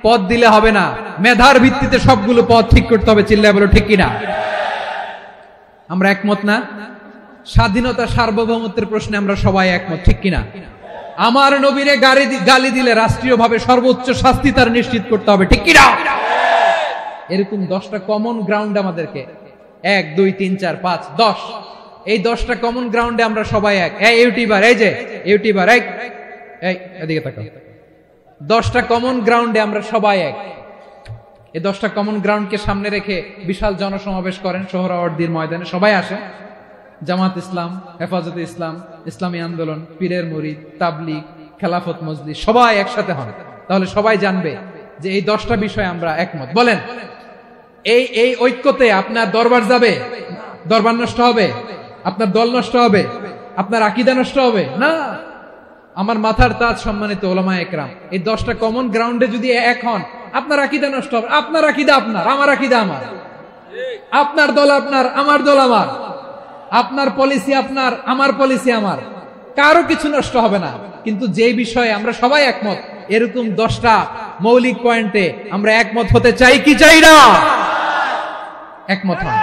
পদ দিলে হবে না, মেধার ভিত্তিতে সবগুলো পদ ঠিক করতে হবে। চিল্লায় বলো ঠিক কিনা? আমরা একমত না? স্বাধীনতা সার্বভৌমত্বের প্রশ্নে আমরা সবাই একমত, ঠিক কিনা? আমার নবীরে গালি দিলে রাষ্ট্রীয়ভাবে সর্বোচ্চ শাস্তি তার নিশ্চিত করতে হবে, ঠিক কিনা? এরকম 10টা কমন গ্রাউন্ড আমাদেরকে, 1 2 3 4 5 10, এই 10টা কমন গ্রাউন্ডে আমরা সবাই এক। এই ইউটিউবার, এই যে ইউটিউবার, এই এদিকে তাকাও। 10টা কমন গ্রাউন্ডে আমরা সবাই এক। এই 10টা কমন গ্রাউন্ডকে সামনে রেখে বিশাল জনসমাবেশ করেন সোহরাওয়ার্দীর ময়দানে, সবাই আসে। জামাত ইসলাম, হেফাজতে ইসলাম, ইসলামী আন্দোলন, পীরের মুরিদ, তাবলীগ, খেলাফত মজলিস, সবাই একসাথে হন। তাহলে সবাই জানবে যে এই 10টা বিষয়ে আমরা একমত। বলেন, এই ঐক্যতে আপনার দরবার যাবে? দরবার নষ্ট হবে? আপনার দল নষ্ট হবে? আপনার আকীদা নষ্ট হবে না? আমার মাথার তাজ সম্মানিত ওলামা একরাম, এই 10টা কমন গ্রাউন্ডে যদি এক হন, আপনার আকীদা নষ্ট হবে? আপনার আকীদা আপনার, আমার আকীদা আমার, আপনার দল আপনার, আমার দল আমার, আপনার পলিসি আপনার, আমার পলিসি আমার। কারো কিছু নষ্ট হবে না, কিন্তু যে বিষয়ে আমরা সবাই একমত, এরকম 10টা মৌলিক পয়েন্টে আমরা একমত হতে চাই কি চাই না? একমত হন।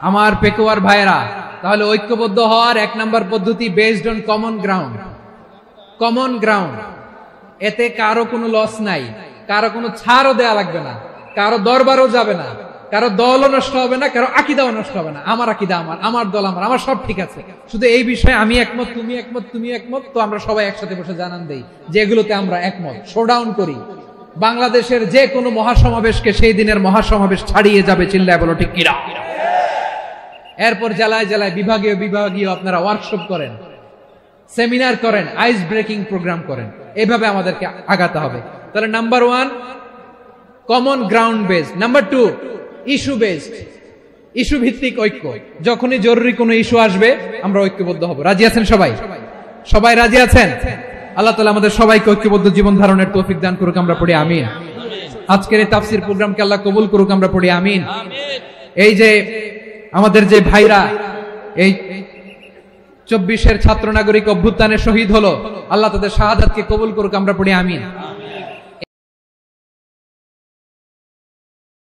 আমার পেকুয়ার ভাইরা, তাহলে ঐক্যবদ্ধ হওয়ার 1 নম্বর পদ্ধতি based on common ground. Common ground, এতে কারো কোনো লস নাই, কারো কোনো ছাড়ও দেয়া লাগবে না, কারো দরবারও যাবে না, কারো দলও নষ্ট হবে না, কারো আকীদাও নষ্ট হবে না। আমার আকীদা আমার, আমার দল আমার, আমার সব ঠিক আছে, শুধু এই বিষয়ে আমি একমত, তুমি একমত, তুমি একমত, তো আমরা সবাই একসাথে বসে জানান দেই যে এগুলোতে আমরা একমত, শোডাউন করি। বাংলাদেশের যে কোনো মহাসমাবেশকে সেই দিনের মহাসমাবেশ ছাড়িয়ে যাবে, চিল্লায় বলো ঠিক কিনা? এরপর জেলায় জেলায় বিভাগীয় বিভাগীয় আপনারা ওয়ার্কশপ করেন, সেমিনার করেন, আইস ব্রেকিং প্রোগ্রাম করেন, এভাবে আমাদেরকে আগাতে হবে। তাহলে number 1 common ground based, number 2 issue based, issue ভিত্তিক ঐক্য। যখনই জরুরি কোনো ইস্যু আসবে আমরা ঐক্যবদ্ধ হব। রাজি আছেন সবাই? সবাই রাজি আছেন? আল্লাহ তাআলা আমাদের সবাইকে ঐক্যবদ্ধ জীবন ধারণের তৌফিক দান করুক, আমরা পড়ি আমিন। আজকের এই তাফসীর প্রোগ্রামকে আল্লাহ কবুল করুক, আমরা পড়ি আমিন। এই যে আমাদের যে ভাইরা এই 24-এর ছাত্র নাগরিক অভ্যুত্থানে শহীদ হলো, আল্লাহ তাদের শাহাদাতকে কবুল করুক, আমরা পড়ি আমিন।